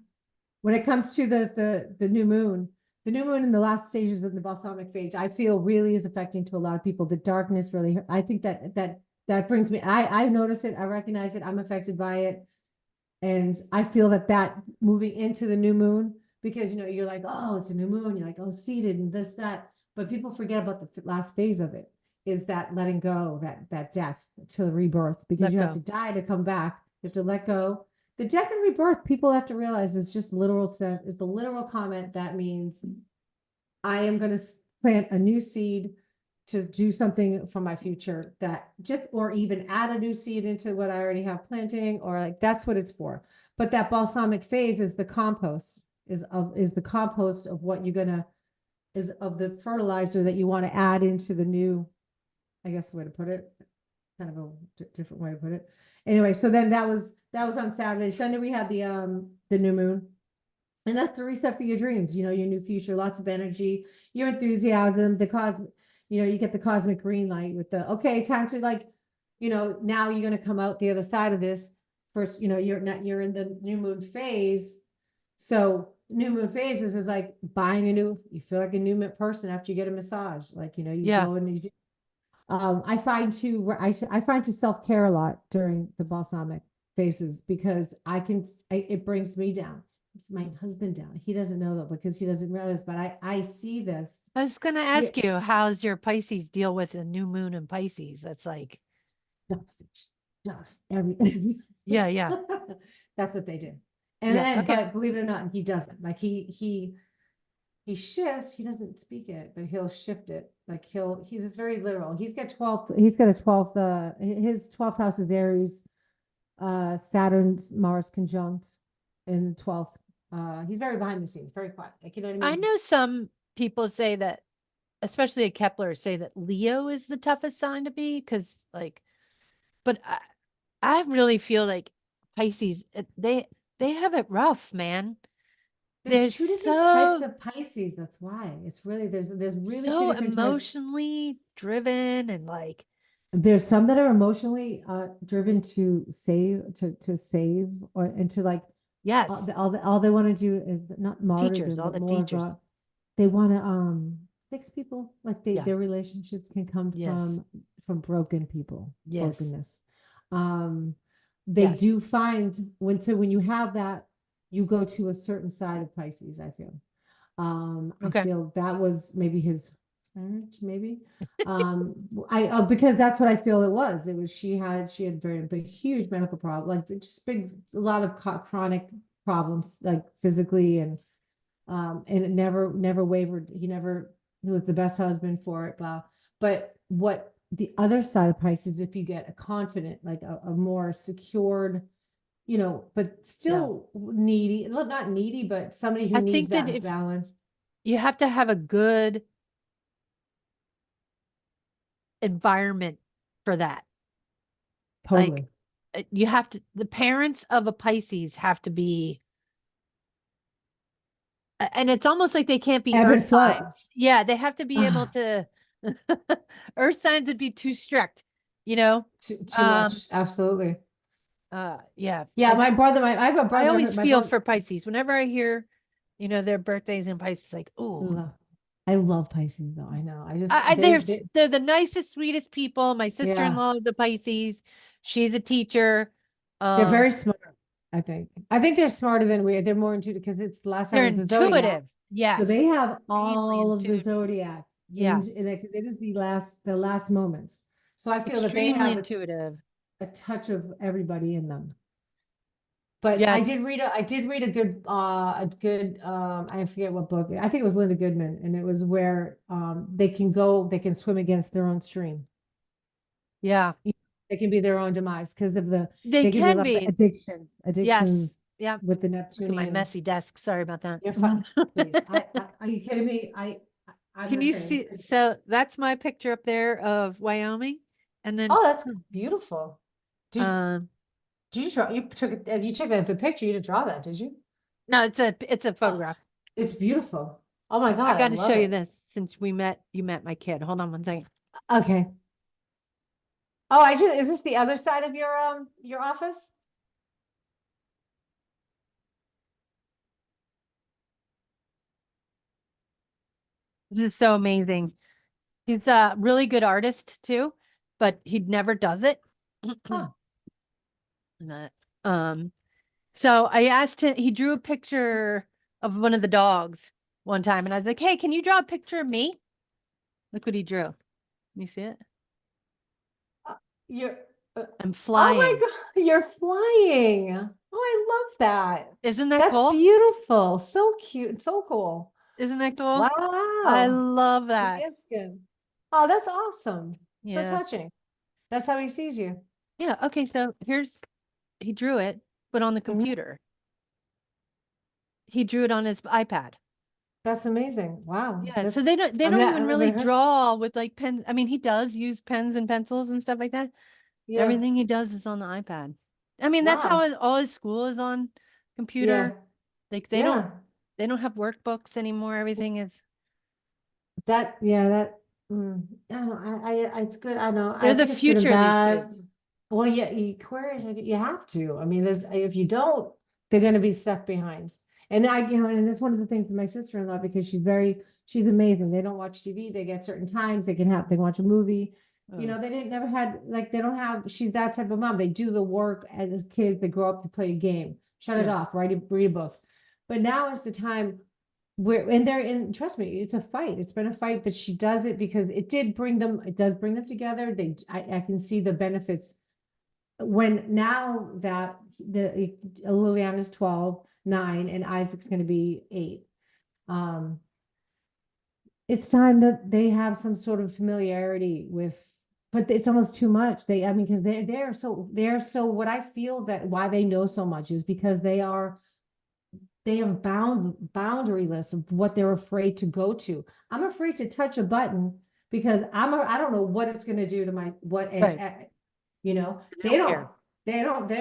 when it comes to the new moon, in the last stages of the balsamic phase, I feel really is affecting to a lot of people. The darkness really, I think that brings me, I notice it, I recognize it, I'm affected by it. And I feel that moving into the new moon, because you're like, oh, it's a new moon, you're like, oh, seated and this, that, but people forget about the last phase of it, is that letting go, that death to rebirth, because Let you have go. to die to come back. You have to let go. The death and rebirth, people have to realize, is just literal sense, is the literal comment that means I am going to plant a new seed to do something for my future, that just, or even add a new seed into what I already have planting, or like, that's what it's for. But that balsamic phase is the compost, is the compost of what you're gonna, is of the fertilizer that you want to add into the new, I guess the way to put it, kind of a different way to put it. Anyway, so then that was on Saturday. Sunday we had the new moon. And that's the reset for your dreams, your new future, lots of energy, your enthusiasm, you get the cosmic green light with okay, time to now you're going to come out the other side of this. First, you're in the new moon phase. So new moon phases is like you feel like a new person after you get a massage. Like, you Yeah. go and you do, I find to self-care a lot during the balsamic phases, because it brings me down. It's my husband down. He doesn't know that because he doesn't realize, but I see this. I was gonna ask you, how's your Pisces deal with the new moon in Pisces? That's like, Stuffs everything. yeah. That's what they do. And Yeah, then, okay. but believe it or not, he doesn't. Like he shifts, he doesn't speak it, but he'll shift it. Like he's just very literal. He's got a 12th, his 12th house is Aries, Saturn, Mars conjunct in the 12th. He's very behind the scenes, very quiet. Like, you know what I I mean? know some people say that, especially at Kepler, say that Leo is the toughest sign to be, because but I really feel like Pisces, they have it rough, man. There's There's two different types so of Pisces. That's why it's really, there's really two so different types. emotionally driven, and like, There's some that are emotionally driven to save, or and to like, yes, all they want to do is not teachers, martyrdom, all but the more of teachers. they want to fix people. Like their Yes. relationships can come Yes. from broken people, Yes. brokenness. They Yes. do find when you have that, you go to a certain side of Pisces, I feel. I Okay. feel that was maybe his marriage, maybe. Because that's what I feel it was. It was, she had very big, huge medical problem, like just a lot of chronic problems, like physically, and it never wavered. He was the best husband for it, blah. But what the other side of Pisces, if you get a confident, like a more secured, but still needy, not needy, but somebody who I needs think that that if balance. you have to have a good environment for that, like Totally. you have to, the parents of a Pisces have to be, and it's almost like they can't be Ebb and earth flow. signs. Yeah, they have to be able to, earth signs would be too strict, Too much. Absolutely. Yeah. Yeah, I have a I brother. always My feel brother. for Pisces. Whenever I hear, their birthdays in Pisces, like, oh, I love Pisces though. I know. I just, they're the nicest, sweetest people. My yeah, sister-in-law is a Pisces. She's a teacher. they're very smart. I think they're smarter than we are. They're more intuitive because it's the last time They're was the zodiac. intuitive. Yes. So they have Extremely all of the intuitive. zodiac Yeah. because it is the last moments. So I feel that they Extremely have intuitive. a touch of everybody in them. But Yeah. I did read a good I forget what book. I think it was Linda Goodman, and it was where they can swim against their own stream. Yeah. They can be their own demise because of They can be a can lot of be. addictions Yes. Yeah. with the Look at my Neptunian. messy desk. Sorry about that. You're fine. Please. Are you kidding me? I'm Can the you same. see? So that's my picture up there of Wyoming. And then, Oh, that's beautiful. um, Did you draw? You took it. You took the picture. You didn't draw that, did you? no, it's a photograph. It's beautiful. Oh my God, I got to love show you it. this since you met my kid. Hold on one second. Okay. Oh, is this the other side of your office? This is so amazing. He's a really good artist too, but he never does it. Huh. And so I asked him, he drew a picture of one of the dogs one time, and I was like, "Hey, can you draw a picture of me?" Look what he drew. Let me see it. You're I'm oh flying. my God, you're flying. Oh, I love that. Isn't that That's cool? beautiful. So cute. So cool. Isn't that cool? Wow. I love It that. is good. Oh, that's awesome. So Yeah. touching. That's how he sees you. Yeah. Okay. So he drew it, but on the computer. He drew it on his iPad. That's amazing. Wow. Yeah. So they don't even really draw with like pens. I mean, he does use pens and pencils and stuff like that. Yeah. Everything he does is on the iPad. I mean, that's how Wow. all his school is on computer. Yeah. Like Yeah. they don't have workbooks anymore. Everything is That, yeah, that, I don't know, it's good. I know. they're I the think it's good and future of these bad. kids. Well, yeah, Aquarius, you have to. I mean, if you don't, they're going to be stuck behind. And and that's one of the things with my sister-in-law, because she's amazing. They don't watch TV. They get certain times they can watch a movie. Oh. They didn't never had, like, they don't have, she's that type of mom. They do the work as kids. They grow up to play a game, shut it Yeah. off, read a book. But now is the time and trust me, it's a fight. It's been a fight, but she does it because it does bring them together. I can see the benefits when now that Liliana's 12, 9, and Isaac's going to be 8. It's time that they have some sort of familiarity with, but it's almost too much. Because they're so what I feel that why they know so much is because they have boundaryless of what they're afraid to go to. I'm afraid to touch a button because I don't know what it's going to do to my Right. they're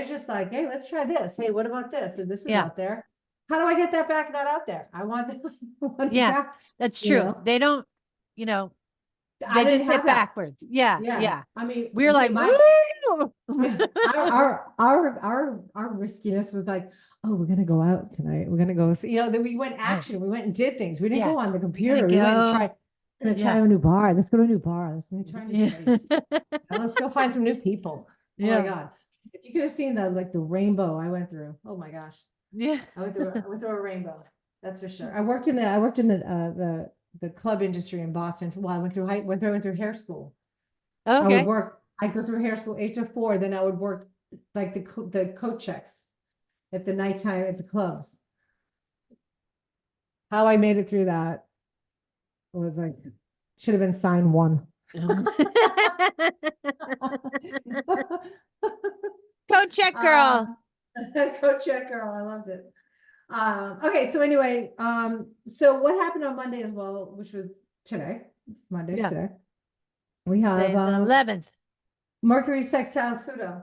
just like, hey, let's try this. Hey, what about this? And this is Yeah. out there. How do I get that back? Not out there. I want it Yeah, back. that's true. They don't, I they didn't just have hit that. backwards. Yeah. Yeah. I mean, We're like, our riskiness was like, oh, we're gonna go out tonight. We're gonna go see, that we went action. We went and did things. We didn't Yeah. go on the We're gonna computer. We went and go. tried. Gonna try Yeah. a new bar. Let's go to a new bar. Let's try a new place. Yeah. Let's go find some new people. Oh my Yeah. God. If you could have seen the rainbow I went through. Oh my gosh. Yeah. I went through a rainbow. That's for sure. I worked in the club industry in Boston. Well, I went through hair school. Okay. I'd go through hair school 8 to 4, then I would work like the coat checks at the nighttime at the clubs. How I made it through that was like, should have been sign 1. Coat check girl. Coat check girl. I loved it. Okay, so anyway, so what happened on Monday as well, which was today. Monday's today. We have Today's 11th. Mercury sextile Pluto.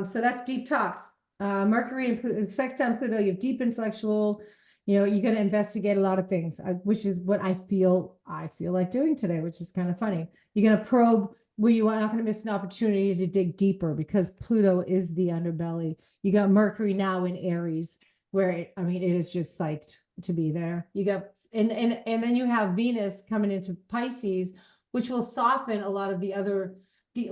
So that's deep talks. Mercury and Pluto, sextile Pluto, you have deep intellectual, you're going to investigate a lot of things, which is what I feel like doing today, which is kind of funny. You're going to probe where you are not going to miss an opportunity to dig deeper because Pluto is the underbelly. You got Mercury now in Aries, where it is just psyched to be there. You got, and then you have Venus coming into Pisces, which will soften a lot of the other, the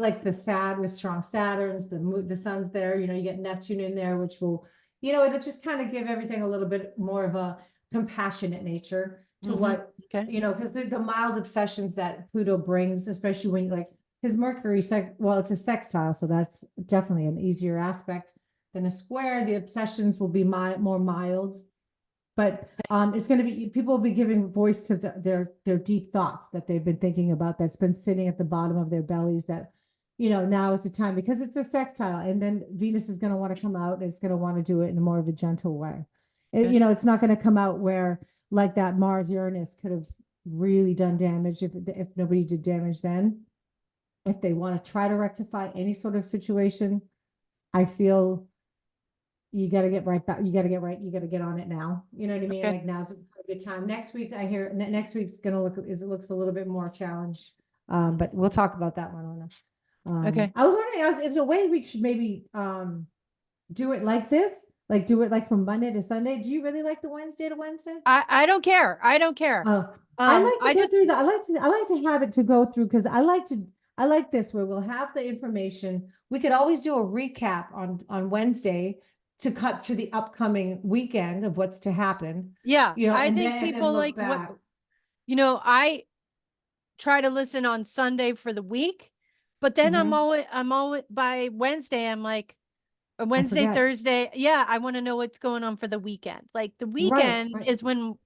strong Saturns, the sun's there, you get Neptune in there, which will, it'll just kind of give everything a little bit more of a compassionate nature to what, because the mild obsessions that Pluto brings, especially when because Mercury, well, it's a sextile, so that's definitely an easier aspect than a square. The obsessions will be more mild, but it's going to be, people will be giving voice to their deep thoughts that they've been thinking about, that's been sitting at the bottom of their bellies, that, now is the time, because it's a sextile, and then Venus is going to want to come out, and it's going to want to do it in a more of a gentle way. Good. It's not going to come out where, like that Mars Uranus could have really done damage if nobody did damage then. If they want to try to rectify any sort of situation, I feel you got to get right back. You got to get on it now. You know what I mean? Okay. Like, now's a good time. Next week, I hear next week's going to looks a little bit more challenged. But we'll talk about that one. Okay. I was wondering, if there's a way we should maybe, do it like this, like do it like from Monday to Sunday. Do you really like the Wednesday to Wednesday? I don't care. I don't care. I like to I go just, through that. I like to have it to go through, because I like this, where we'll have the information. We could always do a recap on Wednesday to cut to the upcoming weekend of what's to happen. yeah, I and think then people look like what, back. I try to listen on Sunday for the week, but then I'm Mhm. always by Wednesday, I'm like, Wednesday, forget. Thursday. Yeah. I want to know what's going on for the weekend. Like the Right, weekend right, is when,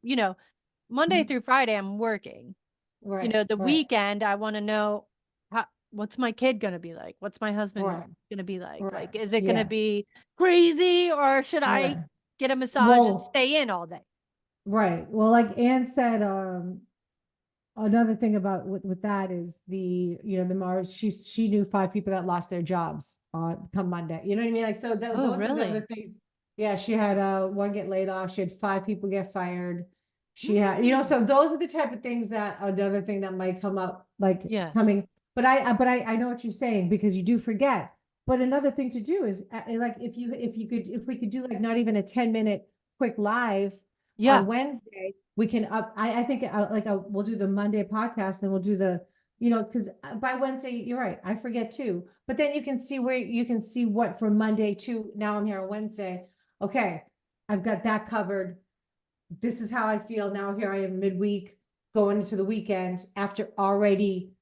Monday Mhm. through Friday, I'm working. right, The right, weekend, I want to know what's my kid going to be like? What's my husband right, going to be like? right. Like, is it going to Yeah, be crazy, or should I right. get a massage and Well, stay in all day? right. Well, like Anne said, another thing about with that is the Mars, she knew 5 people that lost their jobs on come Monday. You know what I mean? Like, so Oh, those are really? things. Yeah, she had one get laid off. She had 5 people get fired. She had, Mm. so those are the type of things that, another thing that might come up, like Yeah. coming. But I know what you're saying, because you do forget. But another thing to do is, like, if we could do, like, not even a 10-minute quick live Yeah. on Wednesday, we can I think, we'll do the Monday podcast, then we'll do the, because by Wednesday, you're right, I forget too. But then you can see what from Monday to now I'm here on Wednesday. Okay, I've got that covered. This is how I feel now. Here I am midweek, going into the weekend, after already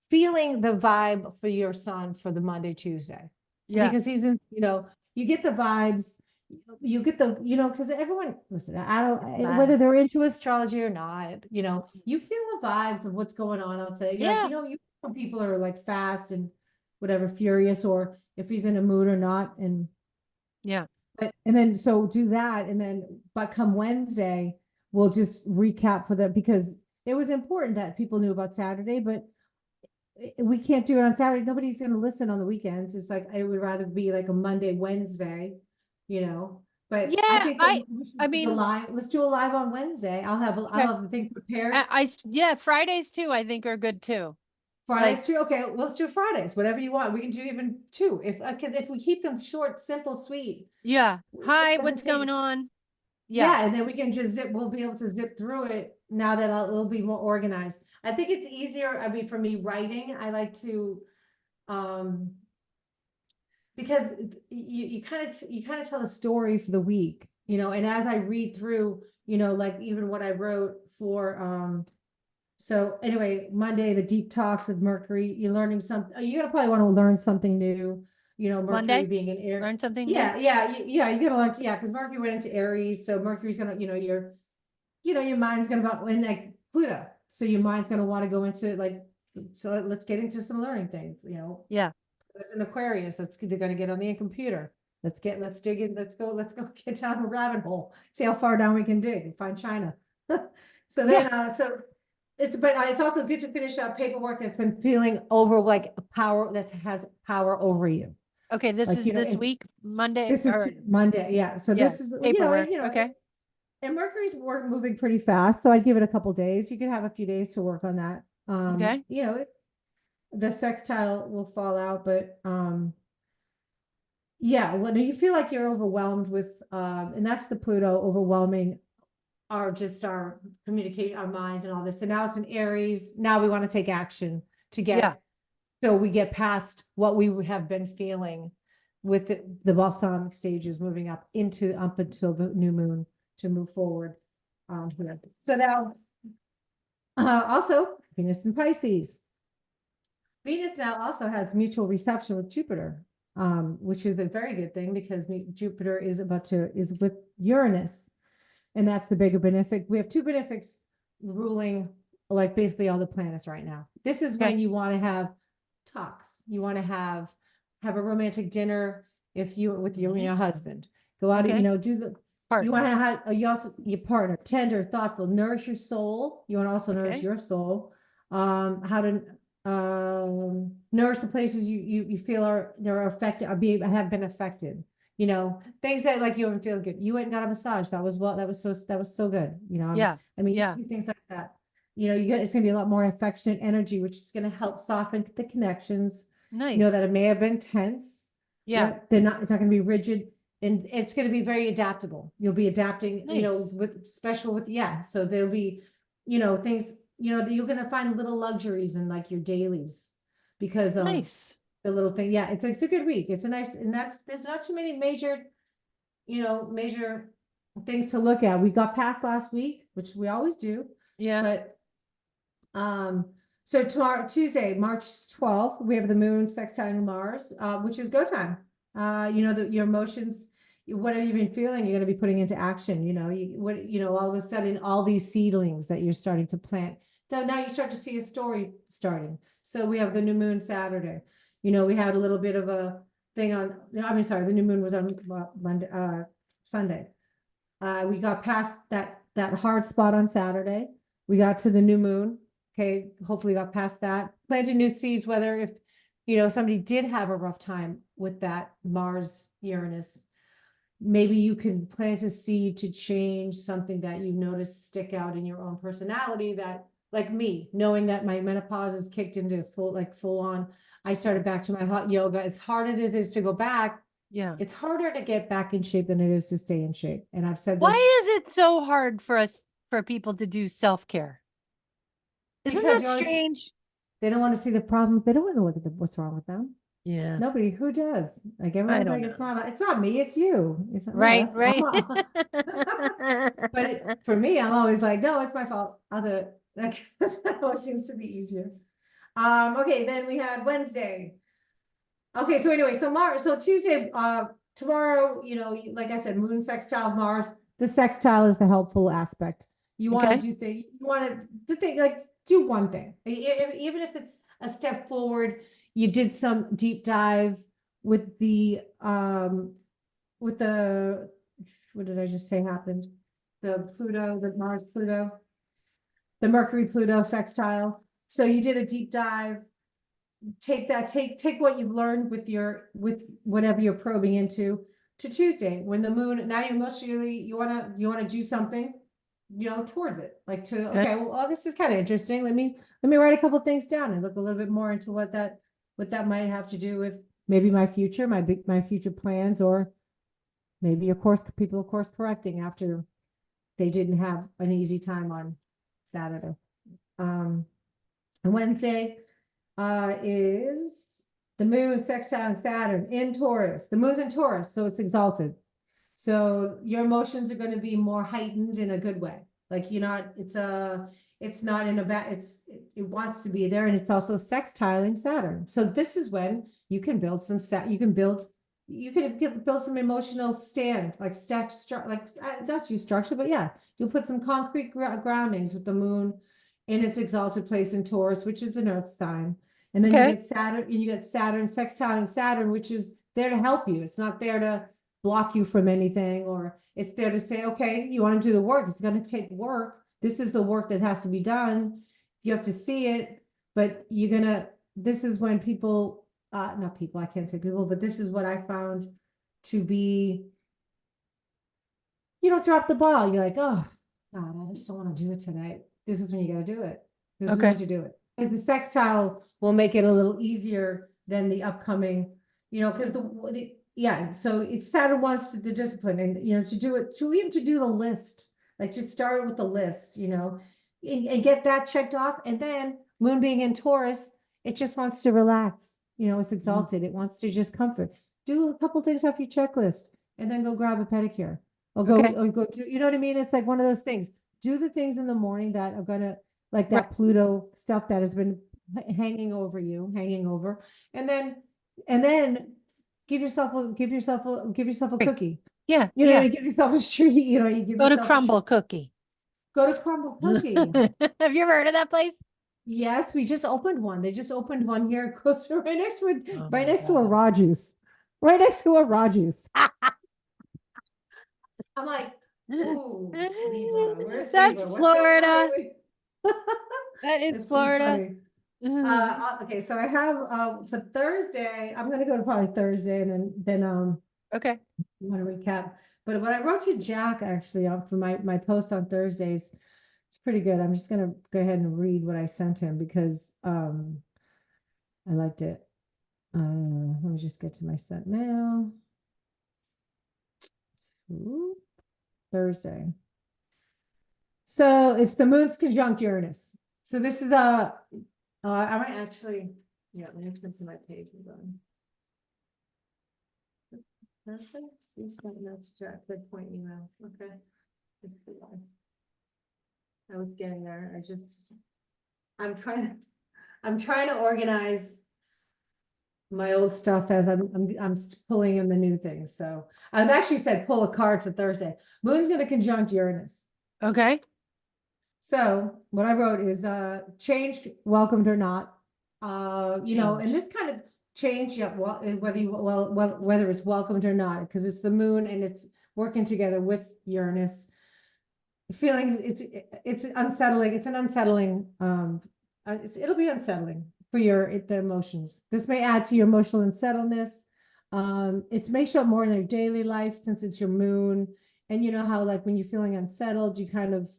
feeling the vibe for your son for the Monday, Tuesday. Yeah. Because he's in, you get the vibes, you get the, because everyone, listen, I don't, whether they're into astrology or not, you feel the vibes of what's going on outside. You're like, Yeah. people are like fast and whatever, furious, or if he's in a mood or not. Yeah. And then, so do that. And then, but come Wednesday, we'll just recap for that, because it was important that people knew about Saturday, but we can't do it on Saturday. Nobody's going to listen on the weekends. It's like, I would rather be like a Monday, Wednesday, but I Yeah. think that we I should do a mean, live. Let's do a live on Wednesday. I'll okay. have the thing prepared. Yeah, Fridays too, I think are good too. Fridays too. Okay, let's do Fridays. Whatever you want. We can do even 2, because if we keep them short, simple, sweet. Yeah. Hi, It doesn't what's take. going on? Yeah. Yeah, and then we can just we'll be able to zip through it now that it'll be more organized. I think it's easier. I mean, for me, writing, I like to, because you kind of tell a story for the week, and as I read through, like even what I wrote for, so anyway, Monday, the deep talks with Mercury, you're learning something, you're gonna probably want to learn something new, Mercury Monday, being an air. learn something new. Yeah, you're gonna learn, because Mercury went into Aries, so Mercury's gonna, your mind's gonna about when, like, Pluto, so your mind's gonna want to go into, like, so let's get into some learning things, Yeah. There's an Aquarius, they're gonna get on the computer. Let's dig in, let's go get down a rabbit hole, see how far down we can dig and find China. So then, but it's also good to finish up paperwork that's been feeling over, like power, that has power over you. Okay, this Like, is this and week, Monday, this is or Monday, yeah. So yeah, this is, paperwork. Okay. and Mercury's moving pretty fast, so I'd give it a couple days. You could have a few days to work on that. Okay. The sextile will fall out, but yeah, when you feel like you're overwhelmed with, and that's the Pluto overwhelming our communication, our mind and all this. And now it's in Aries. Now we want to take action to Yeah. so we get past what we have been feeling with the balsamic stages, moving up until the new moon to move forward. Here. So now, also Venus in Pisces. Venus now also has mutual reception with Jupiter, which is a very good thing because Jupiter is is with Uranus, and that's the bigger benefic. We have two benefics ruling like basically all the planets right now. This is when you want to have talks. You want to have a romantic dinner if you with your husband. Go out, Okay. do the Partner. you want to have you also your partner, tender, thoughtful, nourish your soul. You want to also nourish Okay. your soul. How to nourish the places you feel they're affected have been affected. Things that like you haven't feel good. You went and got a massage. That was so good. Yeah. I mean, Yeah. things like that. It's gonna be a lot more affectionate energy, which is gonna help soften the connections. Nice. That it may have been tense. Yeah. It's not gonna be rigid, and it's gonna be very adaptable. You'll be adapting, Nice. so there'll be, things, that you're gonna find little luxuries in like your dailies because of Nice. the little thing. Yeah, it's a good week. It's a nice, and there's not too many major things to look at. We got past last week, which we always do, Yeah. but so tomorrow, Tuesday, March 12th, we have the moon sextile Mars, which is go time. Your emotions, whatever you've been feeling, you're going to be putting into action. All of a sudden, all these seedlings that you're starting to plant. So now you start to see a story starting. So we have the new moon Saturday. We had a little bit of a thing the new moon was on Monday, Sunday. We got past that hard spot on Saturday. We got to the new moon. Okay, hopefully got past that. Planting new seeds, whether if somebody did have a rough time with that Mars Uranus, maybe you can plant a seed to change something that you notice stick out in your own personality. That, like me, knowing that my menopause is kicked into full on. I started back to my hot yoga. As hard as it is to go back, Yeah. it's harder to get back in shape than it is to stay in shape. And I've said this. Why is it so hard for people to do self-care? Isn't Because that strange? They don't want to see the problems. They don't want to look at what's wrong with them. Yeah. Nobody, who does? Like everyone's don't like, know. it's not me, it's you. It's not Right, us. right. But for me, I'm always like, no, it's my fault. That always seems to be easier. Okay, then we had Wednesday. Okay, so anyway, so Tuesday, tomorrow, like I said, moon sextile Mars. The sextile is the helpful aspect. You want to Okay. do things, like do one thing. Even if it's a step forward, you did some deep dive with what did I just say happened? The Mars Pluto, the Mercury Pluto sextile. So you did a deep dive. Take what you've learned with whatever you're probing into to Tuesday when the moon, now you emotionally, you want to do something, towards it, like okay, well, this is kind of interesting. Let me write a couple things down and look a little bit more into what that might have to do with maybe my future, my future plans, or maybe people course correcting after they didn't have an easy time on Saturday. And Wednesday is the moon sextile Saturn in Taurus. The moon's in Taurus, so it's exalted. So your emotions are going to be more heightened in a good way. Like it's not in a bad, it wants to be there, and it's also sextiling Saturn. So this is when you can build build some emotional stand, like not too structure, but yeah, you'll put some concrete groundings with the moon in its exalted place in Taurus, which is an earth sign. And then you get Saturn sextiling Saturn, which is there to help you. It's not there to block you from anything, or it's there to say, okay, you want to do the work. It's going to take work. This is the work that has to be done. You have to see it, but this is when people, not people, I can't say people, but this is what I found to be, drop the ball. You're like, oh God, I just don't want to do it today. This is when you got to do it. This is when to do it. Because the sextile will make it a little easier than the upcoming, because so it's Saturn wants the discipline and, to do it, to do the list, like to start with the list, and get that checked off. And then moon being in Taurus, it just wants to relax, it's exalted. It wants to just comfort, do a couple things off your checklist, and then go grab a pedicure or go do, you know what I mean? It's like one of those things. Do the things in the morning that are gonna, like that Pluto stuff that has been hanging over you, hanging over, and then give yourself a Great. cookie. Yeah, You know, yeah. you give yourself a treat. You know, you give Go to yourself a Crumble Cookie. Go to Crumble Cookie. Have you ever heard of that place? Yes, we just opened one. They just opened one here close to right next to it, Oh right my next to a God. raw juice. Right next to a raw juice. I'm like, ooh, Libra. Where's That's Libra? What's going on Florida. lately? That is It's pretty Florida. funny. Okay, so I have for Thursday, I'm gonna go to probably Thursday and then Okay. I'm gonna recap. But what I wrote to Jack actually for my post on Thursdays, it's pretty good. I'm just gonna go ahead and read what I sent him because I liked it. Let me just get to my sent mail. Ooh, Thursday. So it's the moon's conjunct Uranus. So this is I might actually, yeah, let me come to my page. Thursday? See something else, Jack, good point email. Okay. Let's see why. I was getting there. I'm trying to organize my old stuff as I'm pulling in the new things. So I was actually said pull a card for Thursday. Moon's going to conjunct Uranus. Okay. So what I wrote is change, welcomed or not. You know, and this kind of change, yeah, well, whether it's welcomed or not, because it's the moon and it's working together with Uranus. Feelings, it's unsettling. It's an unsettling. It'll be unsettling for the emotions. This may add to your emotional unsettledness. It may show up more in your daily life since it's your moon. And you know how like when you're feeling unsettled, you kind of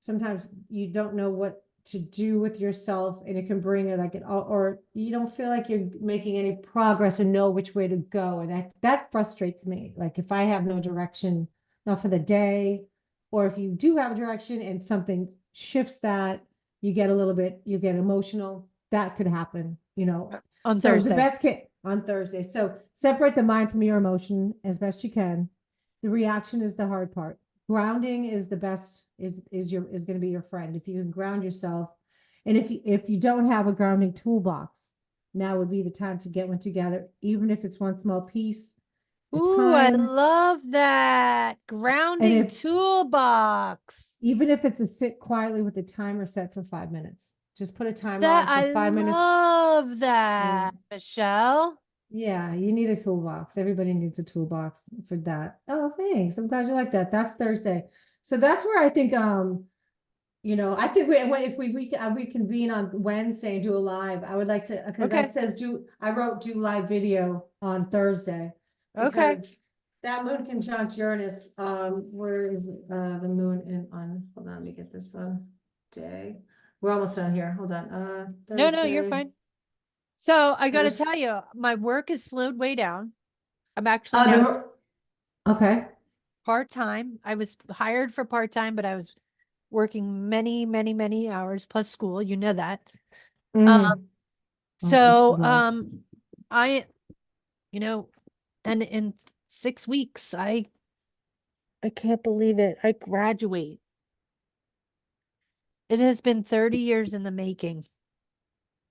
sometimes you don't know what to do with yourself, and it can bring it like or you don't feel like you're making any progress or know which way to go, and that frustrates me. Like if I have no direction, not for the day, or if you do have a direction and something shifts that, you get emotional. That could happen, you know. On So the Thursday. best case on Thursday. So separate the mind from your emotion as best you can. The reaction is the hard part. Grounding is the best, is going to be your friend. If you can ground yourself, and if you don't have a grounding toolbox, now would be the time to get one together, even if it's one small piece at a Ooh, I time. love that. And Grounding toolbox. even if it's a sit quietly with a timer set for 5 minutes, just put a timer That on for I 5 minutes. love that, Michelle. Yeah, you need a toolbox. Everybody needs a toolbox for that. Oh, thanks. I'm glad you like that. That's Thursday. So that's where I think you know, I think if we reconvene on Wednesday and do a live, I would like to, because Okay. that says I wrote do live video on Thursday. Okay. Because that moon conjunct Uranus, where is the moon hold on, let me get this day. We're almost done here. Hold on. No, you're Thursday. fine. So I got to Thursday. tell you, my work is slowed way down. I'm actually now Okay. part-time. I was hired for part-time, but I was working many, many, many hours plus school. You know that. Mhm. So, Well, I, you know, and in 6 weeks, I can't believe it. I graduate. It has been 30 years in the making.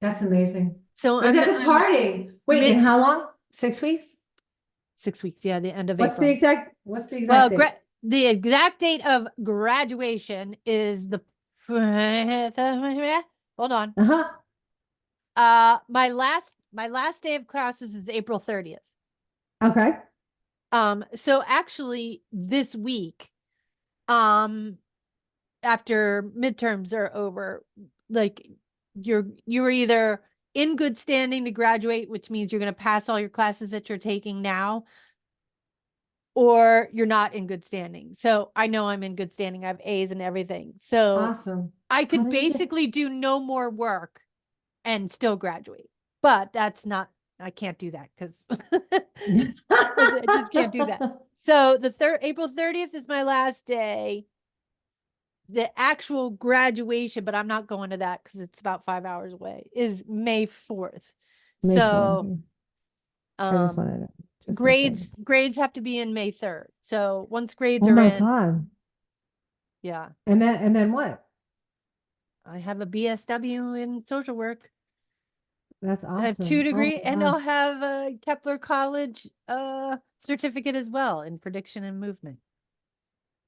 that's amazing. So We're I'm partying. Wait, and how long? 6 weeks? 6 weeks. Yeah, the end of What's April. the exact Well, date? the exact date of graduation is hold on. Uh-huh. My last day of classes is April 30th. Okay. So actually this week, after midterms are over, like you're either in good standing to graduate, which means you're going to pass all your classes that you're taking now, or you're not in good standing. So I know I'm in good standing. I have A's and everything. So Awesome. I How could did you get- basically do no more work and still graduate. But that's not, I can't do that because I just can't do that. So April 30th is my last day. The actual graduation, but I'm not going to that because it's about 5 hours away, is May 4th. May So 4th. I just wanted to just grades have to be in May 3rd. So once grades Oh are my in, God. yeah. And then what? I have a BSW in social work. That's awesome. I have 2 Oh degree my and I'll gosh. have a Kepler College certificate as well in prediction and movement.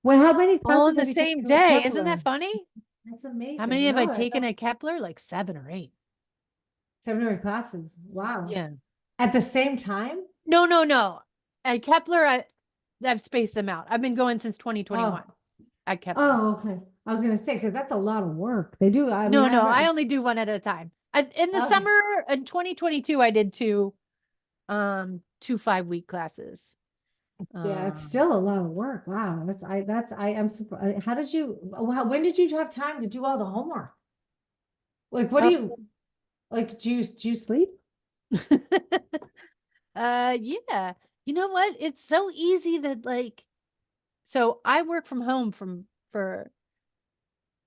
Well, how many All in classes the have you same taken with day. Isn't that Kepler? funny? That's amazing. How many have I No, that's taken at Kepler? Like 7 or 8. 7 classes. Wow. Yeah. At the same time? No, no, no. At Kepler, I've spaced them out. I've been going since 2021 Oh, at Kepler. oh, okay. I was gonna say, because that's a lot of work. They do. I mean, No, no, I haven't- only do one at a time. In the Okay. summer in 2022, I did 2 5-week classes. Yeah, it's Um, still a lot of work. Wow. I am surprised. How did you, when did you have time to do all the homework? Like, what do uh, you, like, do you sleep? yeah. You know what? It's so easy that like, so I work from home for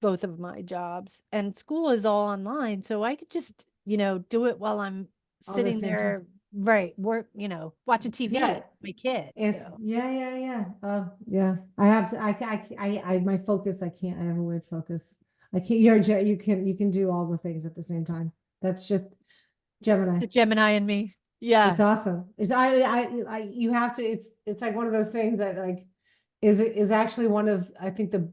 both of my jobs and school is all online. So I could just, do it while I'm All the sitting same time. there, right, watching TV Yeah. with my kid. It's So. yeah. Yeah. I have to, I my focus, I can't, I have a weird focus. I can't, you can do all the things at the same time. That's just Gemini. The Gemini in me. It's Yeah. awesome. It's you have to, it's like one of those things that like is actually one of, I think, the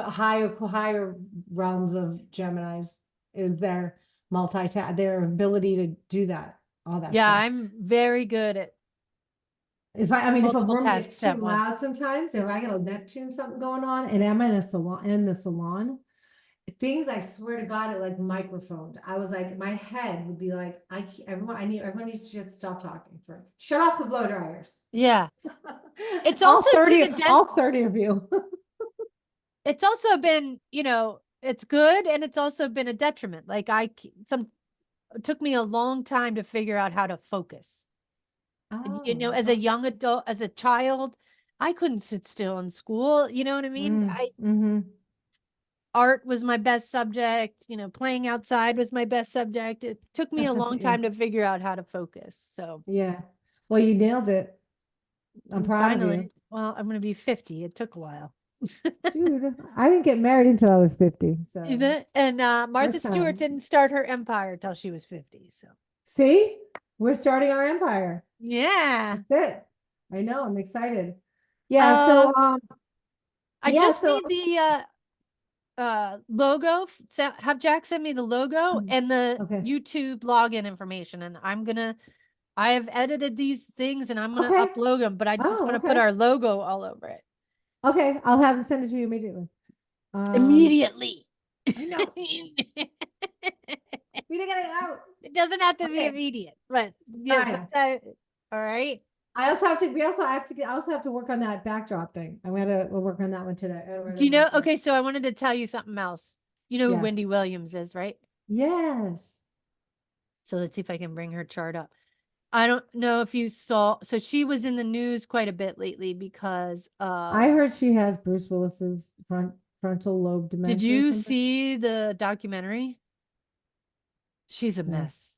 higher realms of Geminis is their their ability to do that, all that Yeah, stuff. I'm very good at I mean, if a multiple room gets tasks too at loud once. sometimes, if I get a Neptune something going on and I'm in the salon, things I swear to God, it like microphoned. I was like, my head would be like, everyone needs to just stop talking shut off the blow dryers. Yeah. It's all also 30, to the all 30 of you. it's also been, it's good and it's also been a detriment. Like it took me a long time to figure out how to focus. And, Oh, as a young adult, as a child, I couldn't sit still in school. You know what I mean? Art was my best subject, playing outside was my best subject. It took me a long Yeah. time to figure out how to focus. So Yeah. Well, you nailed it. I'm proud of you. finally, well, I'm going to be 50. It took a while. Dude, I didn't get married until I was 50. So And Martha First Stewart time. didn't start her empire till she was 50. So see, we're starting our empire. yeah. That's it. I know. I'm excited. Yeah. So I yeah. just So need the logo. Have Jack send me the logo and the okay. YouTube login information, and I have edited these things and I'm gonna Okay. upload them, but I just want to put Okay. our logo all over it Okay. I'll have them send it to you immediately. immediately. I know. We gotta get it out. It doesn't have to be Okay. immediate, but yeah, Fine. sometimes. All right. I also have to work on that backdrop thing. We'll work on that one today. Do you know? Okay, so I wanted to tell you something else. You know who Yeah. Wendy Williams is, right? Yes. So let's see if I can bring her chart up. I don't know if you saw. So she was in the news quite a bit lately because I heard she has Bruce Willis's frontal lobe dementia. Did you see the documentary? She's a mess.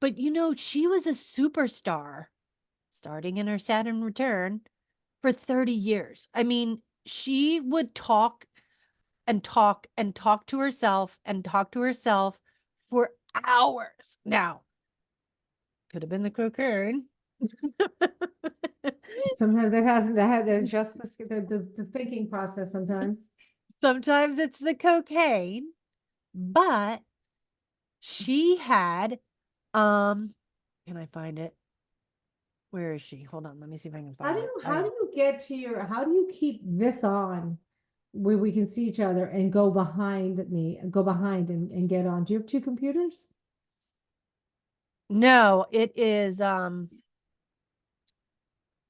But she was a superstar starting in her Saturn return for 30 years. I mean, she would talk and talk and talk to herself and talk to herself for hours. Now, could have been the cocaine. Sometimes it hasn't. I had to adjust the thinking process sometimes. Sometimes it's the cocaine, but she had, can I find it? Where is she? Hold on. Let me see if I can find it. How do you keep this on where we can see each other and go behind and get on? Do you have 2 computers? No, it is, oh,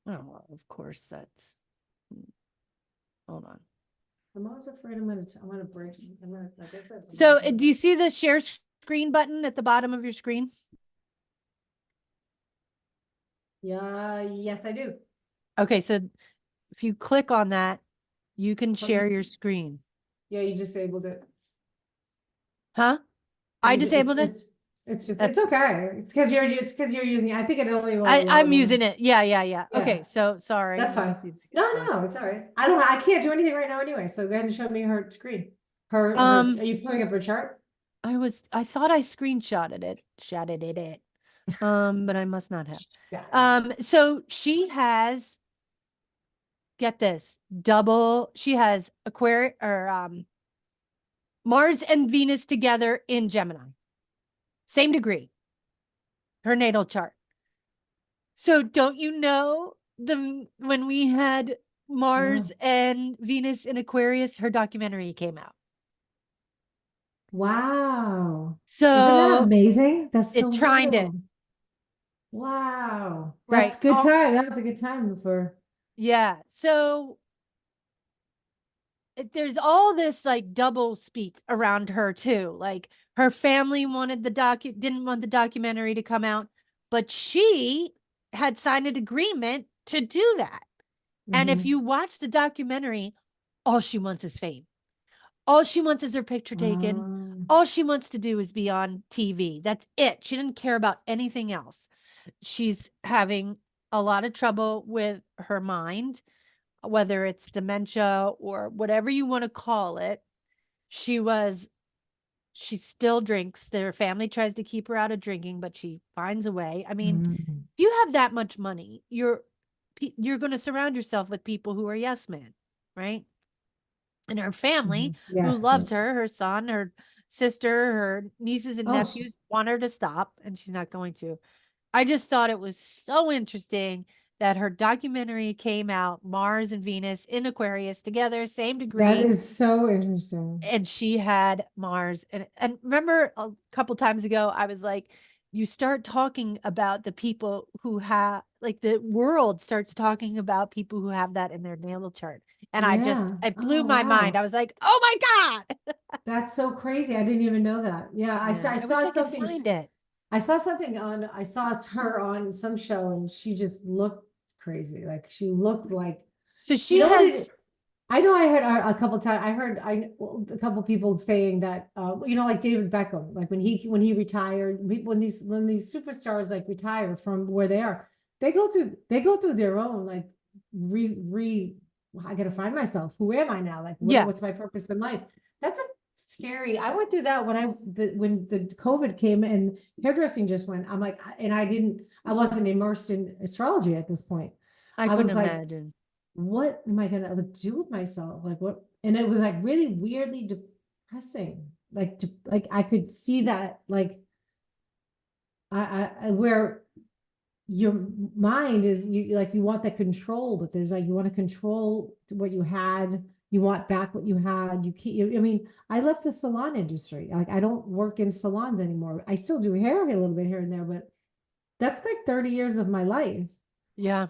of course that's, hold on. I'm always afraid I'm gonna break. Like I said. So do you see the share screen button at the bottom of your screen? Yeah, yes, I do. Okay, so if you click on that, you can share your screen. Yeah, you disabled it. Huh? I disabled it. It's okay. It's because you're using it. I think it only will I'm using it. Yeah. Okay, Yeah. so sorry. That's Let me fine. see if I can find No, it's all right. I can't do anything right now anyway. So go ahead and show me her screen. Are you pulling up her chart? I thought I screenshotted it. But I must not have. Yeah. So she has, get this, she has Aquarius or Mars and Venus together in Gemini. Same degree. Her natal chart. So don't you know when we had Mars and Venus in Aquarius, her documentary came out. Wow. So Isn't that amazing? That's so it trined it. cool. Wow. Right. That's good time. That was a good time for. Yeah. So there's all this like double speak around her too. Like her family wanted didn't want the documentary to come out, but she had signed an agreement to do that. And if you watch the documentary, all she wants is fame. All she wants is her picture taken. All she wants to do is be on TV. That's it. She didn't care about anything else. She's having a lot of trouble with her mind, whether it's dementia or whatever you want to call it. She still drinks. Their family tries to keep her out of drinking, but she finds a way. I mean, if you have that much money, you're going to surround yourself with people who are yes men, right? And her family, who loves her, her son, her sister, her nieces and nephews want her to stop, and she's not going to. I just thought it was so interesting that her documentary came out, Mars and Venus in Aquarius together, same degree. That is so interesting. And she had Mars. And remember a couple times ago, I was like, you start talking about the people who have, like the world starts talking about people who have that in their natal chart. And I blew my mind. I was like, oh my God. That's so crazy. I didn't even know that. Yeah, I saw wish I could something. find it. I saw something I saw her on some show and she just looked crazy. Like she looked like. So she has. I know I heard a couple times. A couple people saying that, like David Beckham, like when he retired, when these superstars like retire from where they are, they go through their own like I gotta find myself. Who am I now? Like, what's my purpose in life? That's a scary. I went through that when the COVID came and hairdressing just went. I'm like, and I wasn't immersed in astrology at this point. I couldn't imagine. What am I gonna do with myself? Like what? And it was like really weirdly depressing. Like I could see that like I where your mind is you want that control, but there's like you want to control what you had, you want back what you had. I mean, I left the salon industry. Like I don't work in salons anymore. I still do hair a little bit here and there, but that's like 30 years of my life. Yeah.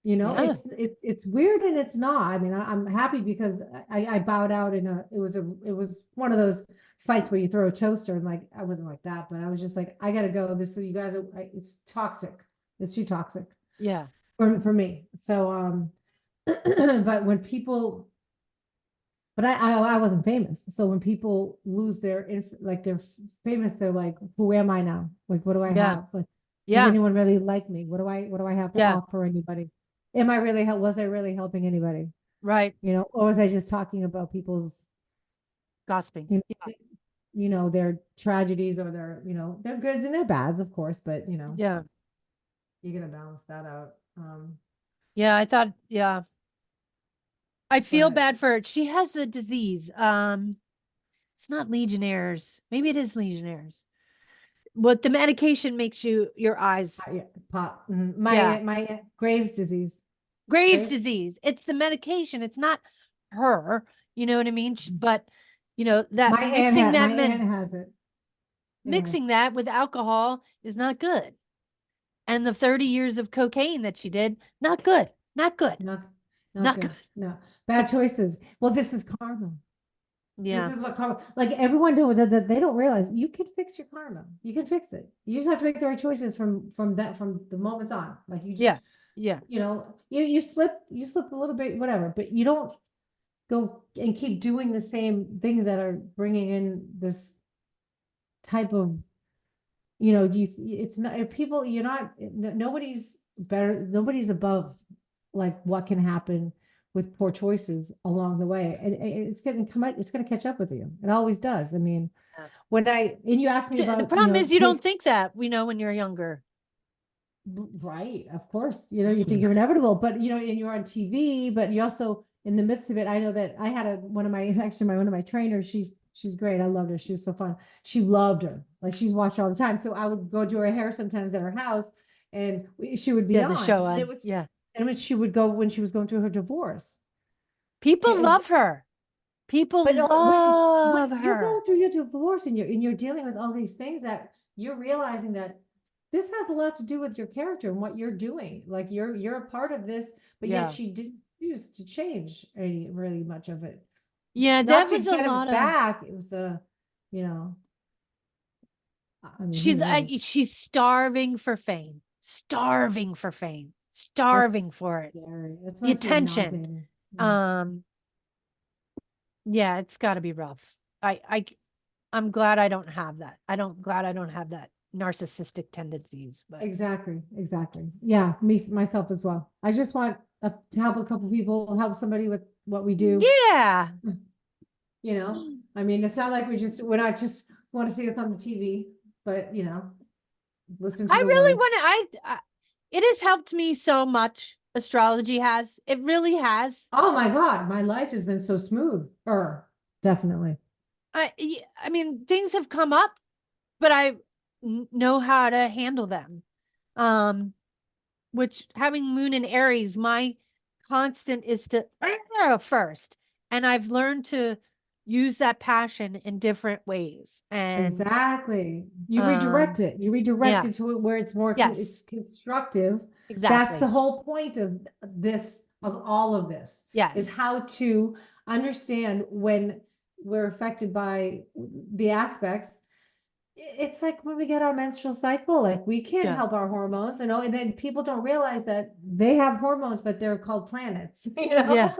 It's weird and it's not. I mean, I'm happy because I bowed out it was one of those fights where you throw a toaster and like I wasn't like that, but I was just like, I gotta go. You guys are it's toxic. It's too toxic. Yeah. For me. So but when people I wasn't famous. So when people lose they're famous, they're like, who am I now? Like what do I have? Like does anyone really like me? What do I have to offer anybody? Was I really helping anybody? Right. Or was I just talking about people's gossiping? Their tragedies or their goods and their bads, of course, but yeah, you're gonna balance that out. I thought, I feel bad for her. She has a disease. It's not Legionnaires. Maybe it is Legionnaires. What the medication makes your eyes pop. My Graves' disease. Graves' disease. It's the medication. It's not her. You know what I mean? But that my aunt has it. Mixing that with alcohol is not good. And the 30 years of cocaine that she did, not good. Not good. Not good. No. Bad choices. Well, this is karma. Yeah. This is what karma, like everyone knows that they don't realize you can fix your karma. You can fix it. You just have to make the right choices from the moments on. Like you just, you slip a little bit, whatever, but you don't go and keep doing the same things that are bringing in this type of, it's not people, nobody's better. Nobody's above like what can happen with poor choices along the way. And it's it's going to catch up with you. It always does. I mean, Yeah. and you asked me Yeah, about, the problem is you take- don't think that, when you're younger. right, of course, you think you're inevitable, but and you're on TV, but you also in the midst of it. I know that I had one of my trainers, she's great. I loved her. She was so fun. She loved her. Like she's watched all the time. So I would go do her hair sometimes at her house and she would be Yeah, on. the show And on. it was, Yeah. and when she would go, when she was going through her divorce. People And- love her. People But love when you go her. through your divorce and you're dealing with all these things, that you're realizing that this has a lot to do with your character and what you're doing. Like you're a part of this, but Yeah. yet she didn't choose to change any really much of it. Yeah, Not that to was a get lot it of. back. It was I mean, who knows? She's starving for fame. Starving for fame. Starving That's for it. scary. That's The attention. Yeah, it's got to be rough. I'm glad I don't have that. Glad I don't have that narcissistic tendencies, but Exactly. Yeah, myself as well. I just want to help a couple people, help somebody with what we do. yeah. I mean, it's not like we're not just want to see us on the TV, but listen to I the really words. want to, it has helped me so much. Astrology has. It really has. Oh my God, my life has been so smooth. Definitely. I mean, things have come up, but I know how to handle them. Which having moon in Aries, my constant is to first. And I've learned to use that passion in different ways. And Exactly. You redirect it. You redirect yeah. it to it where it's more Yes. it's constructive. Exactly. That's the whole point of all of this. Yes. Is how to understand when we're affected by the aspects. It's like when we get our menstrual cycle, like we can't Yeah. help our hormones, and then people don't realize that they have hormones, but they're called planets, Yeah.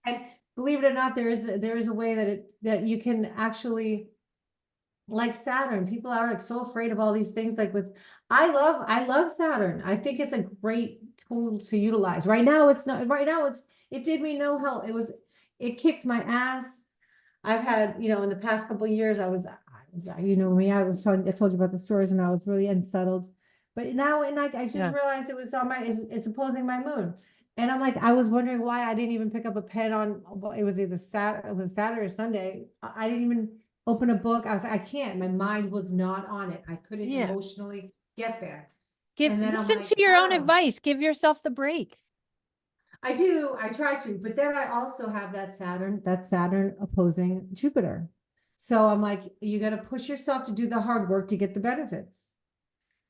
And believe it or not, there is a way that you can actually, like Saturn. People are like so afraid of all these things. Like I love Saturn. I think it's a great tool to utilize. Right now, it's not. Right now, it did me no help. It kicked my ass. I've had, in the past couple of years, I was, me, I told you about the stories when I was really unsettled. But now, and I just Yeah. realized it was it's opposing my moon. And I'm like, I was wondering why I didn't even pick up a pen it was either Saturday or Sunday. I didn't even open a book. I was like, I can't. My mind was not on it. I couldn't Yeah. emotionally get there. And then listen like, to your own oh. advice. Give yourself the break. I do. I try to, but then I also have that Saturn opposing Jupiter. So I'm like, you got to push yourself to do the hard work to get the benefits.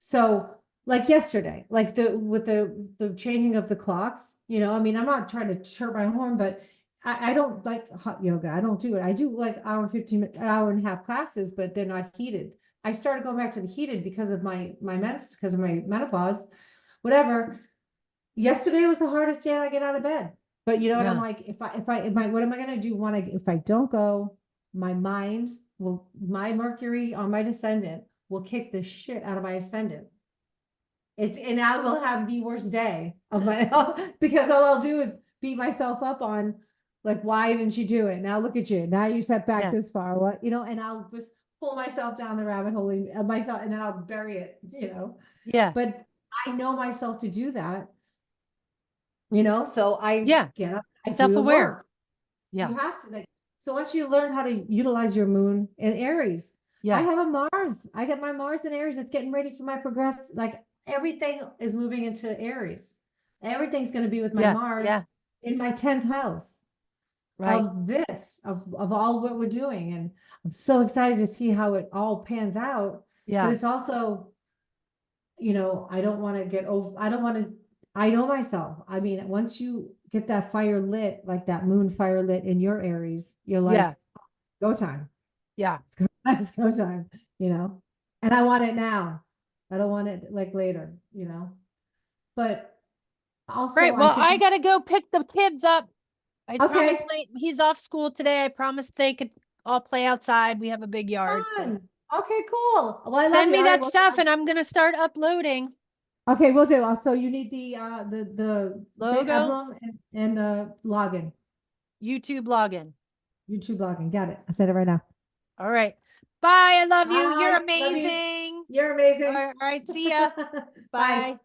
So like yesterday, like with the changing of the clocks, I mean, I'm not trying to chirp my horn, but I don't like hot yoga. I don't do it. I do like hour and a half classes, but they're not heated. I started going back to the heated because of my because of my menopause, whatever. Yesterday was the hardest day I get out of bed. But and I'm like, if I what am I gonna do if I don't go, my Mercury on my descendant will kick the shit out of my ascendant. And I will have the worst day of my because all I'll do is beat myself up on like, why didn't you do it? Now look at you. Now you set back this far. What and I'll just pull myself down the rabbit hole myself, and then I'll bury it, Yeah. But I know myself to do that. So I get up, I do the Self-aware. work. Yeah. You have to so once you learn how to utilize your moon in Aries, I have a Mars. I got my Mars in Aries. It's getting ready for my progress. Like everything is moving into Aries. Everything's going to be with my Mars in my 10th house of all what we're doing. And I'm so excited to see how it all pans out. Yeah. But it's also, I don't want to get over, I know myself. I mean, once you get that fire lit, like that moon fire lit in your Aries, you're like, go time. Yeah. It's go time, and I want it now. I don't want it like later, but also. Great. Well, I got to go pick the kids up. I promised he's off school today. I promised they could all play outside. We have a big yard. So. Okay, cool. Well, I love Send me you. that stuff and I'm going to start uploading. Okay, we'll do. Also, you need the Logo? emblem and the login, YouTube login. YouTube login. Got it. I said it right now. All right. Bye. I love you. You're Bye. Love you. amazing. You're amazing. All right. See ya. Bye. Bye.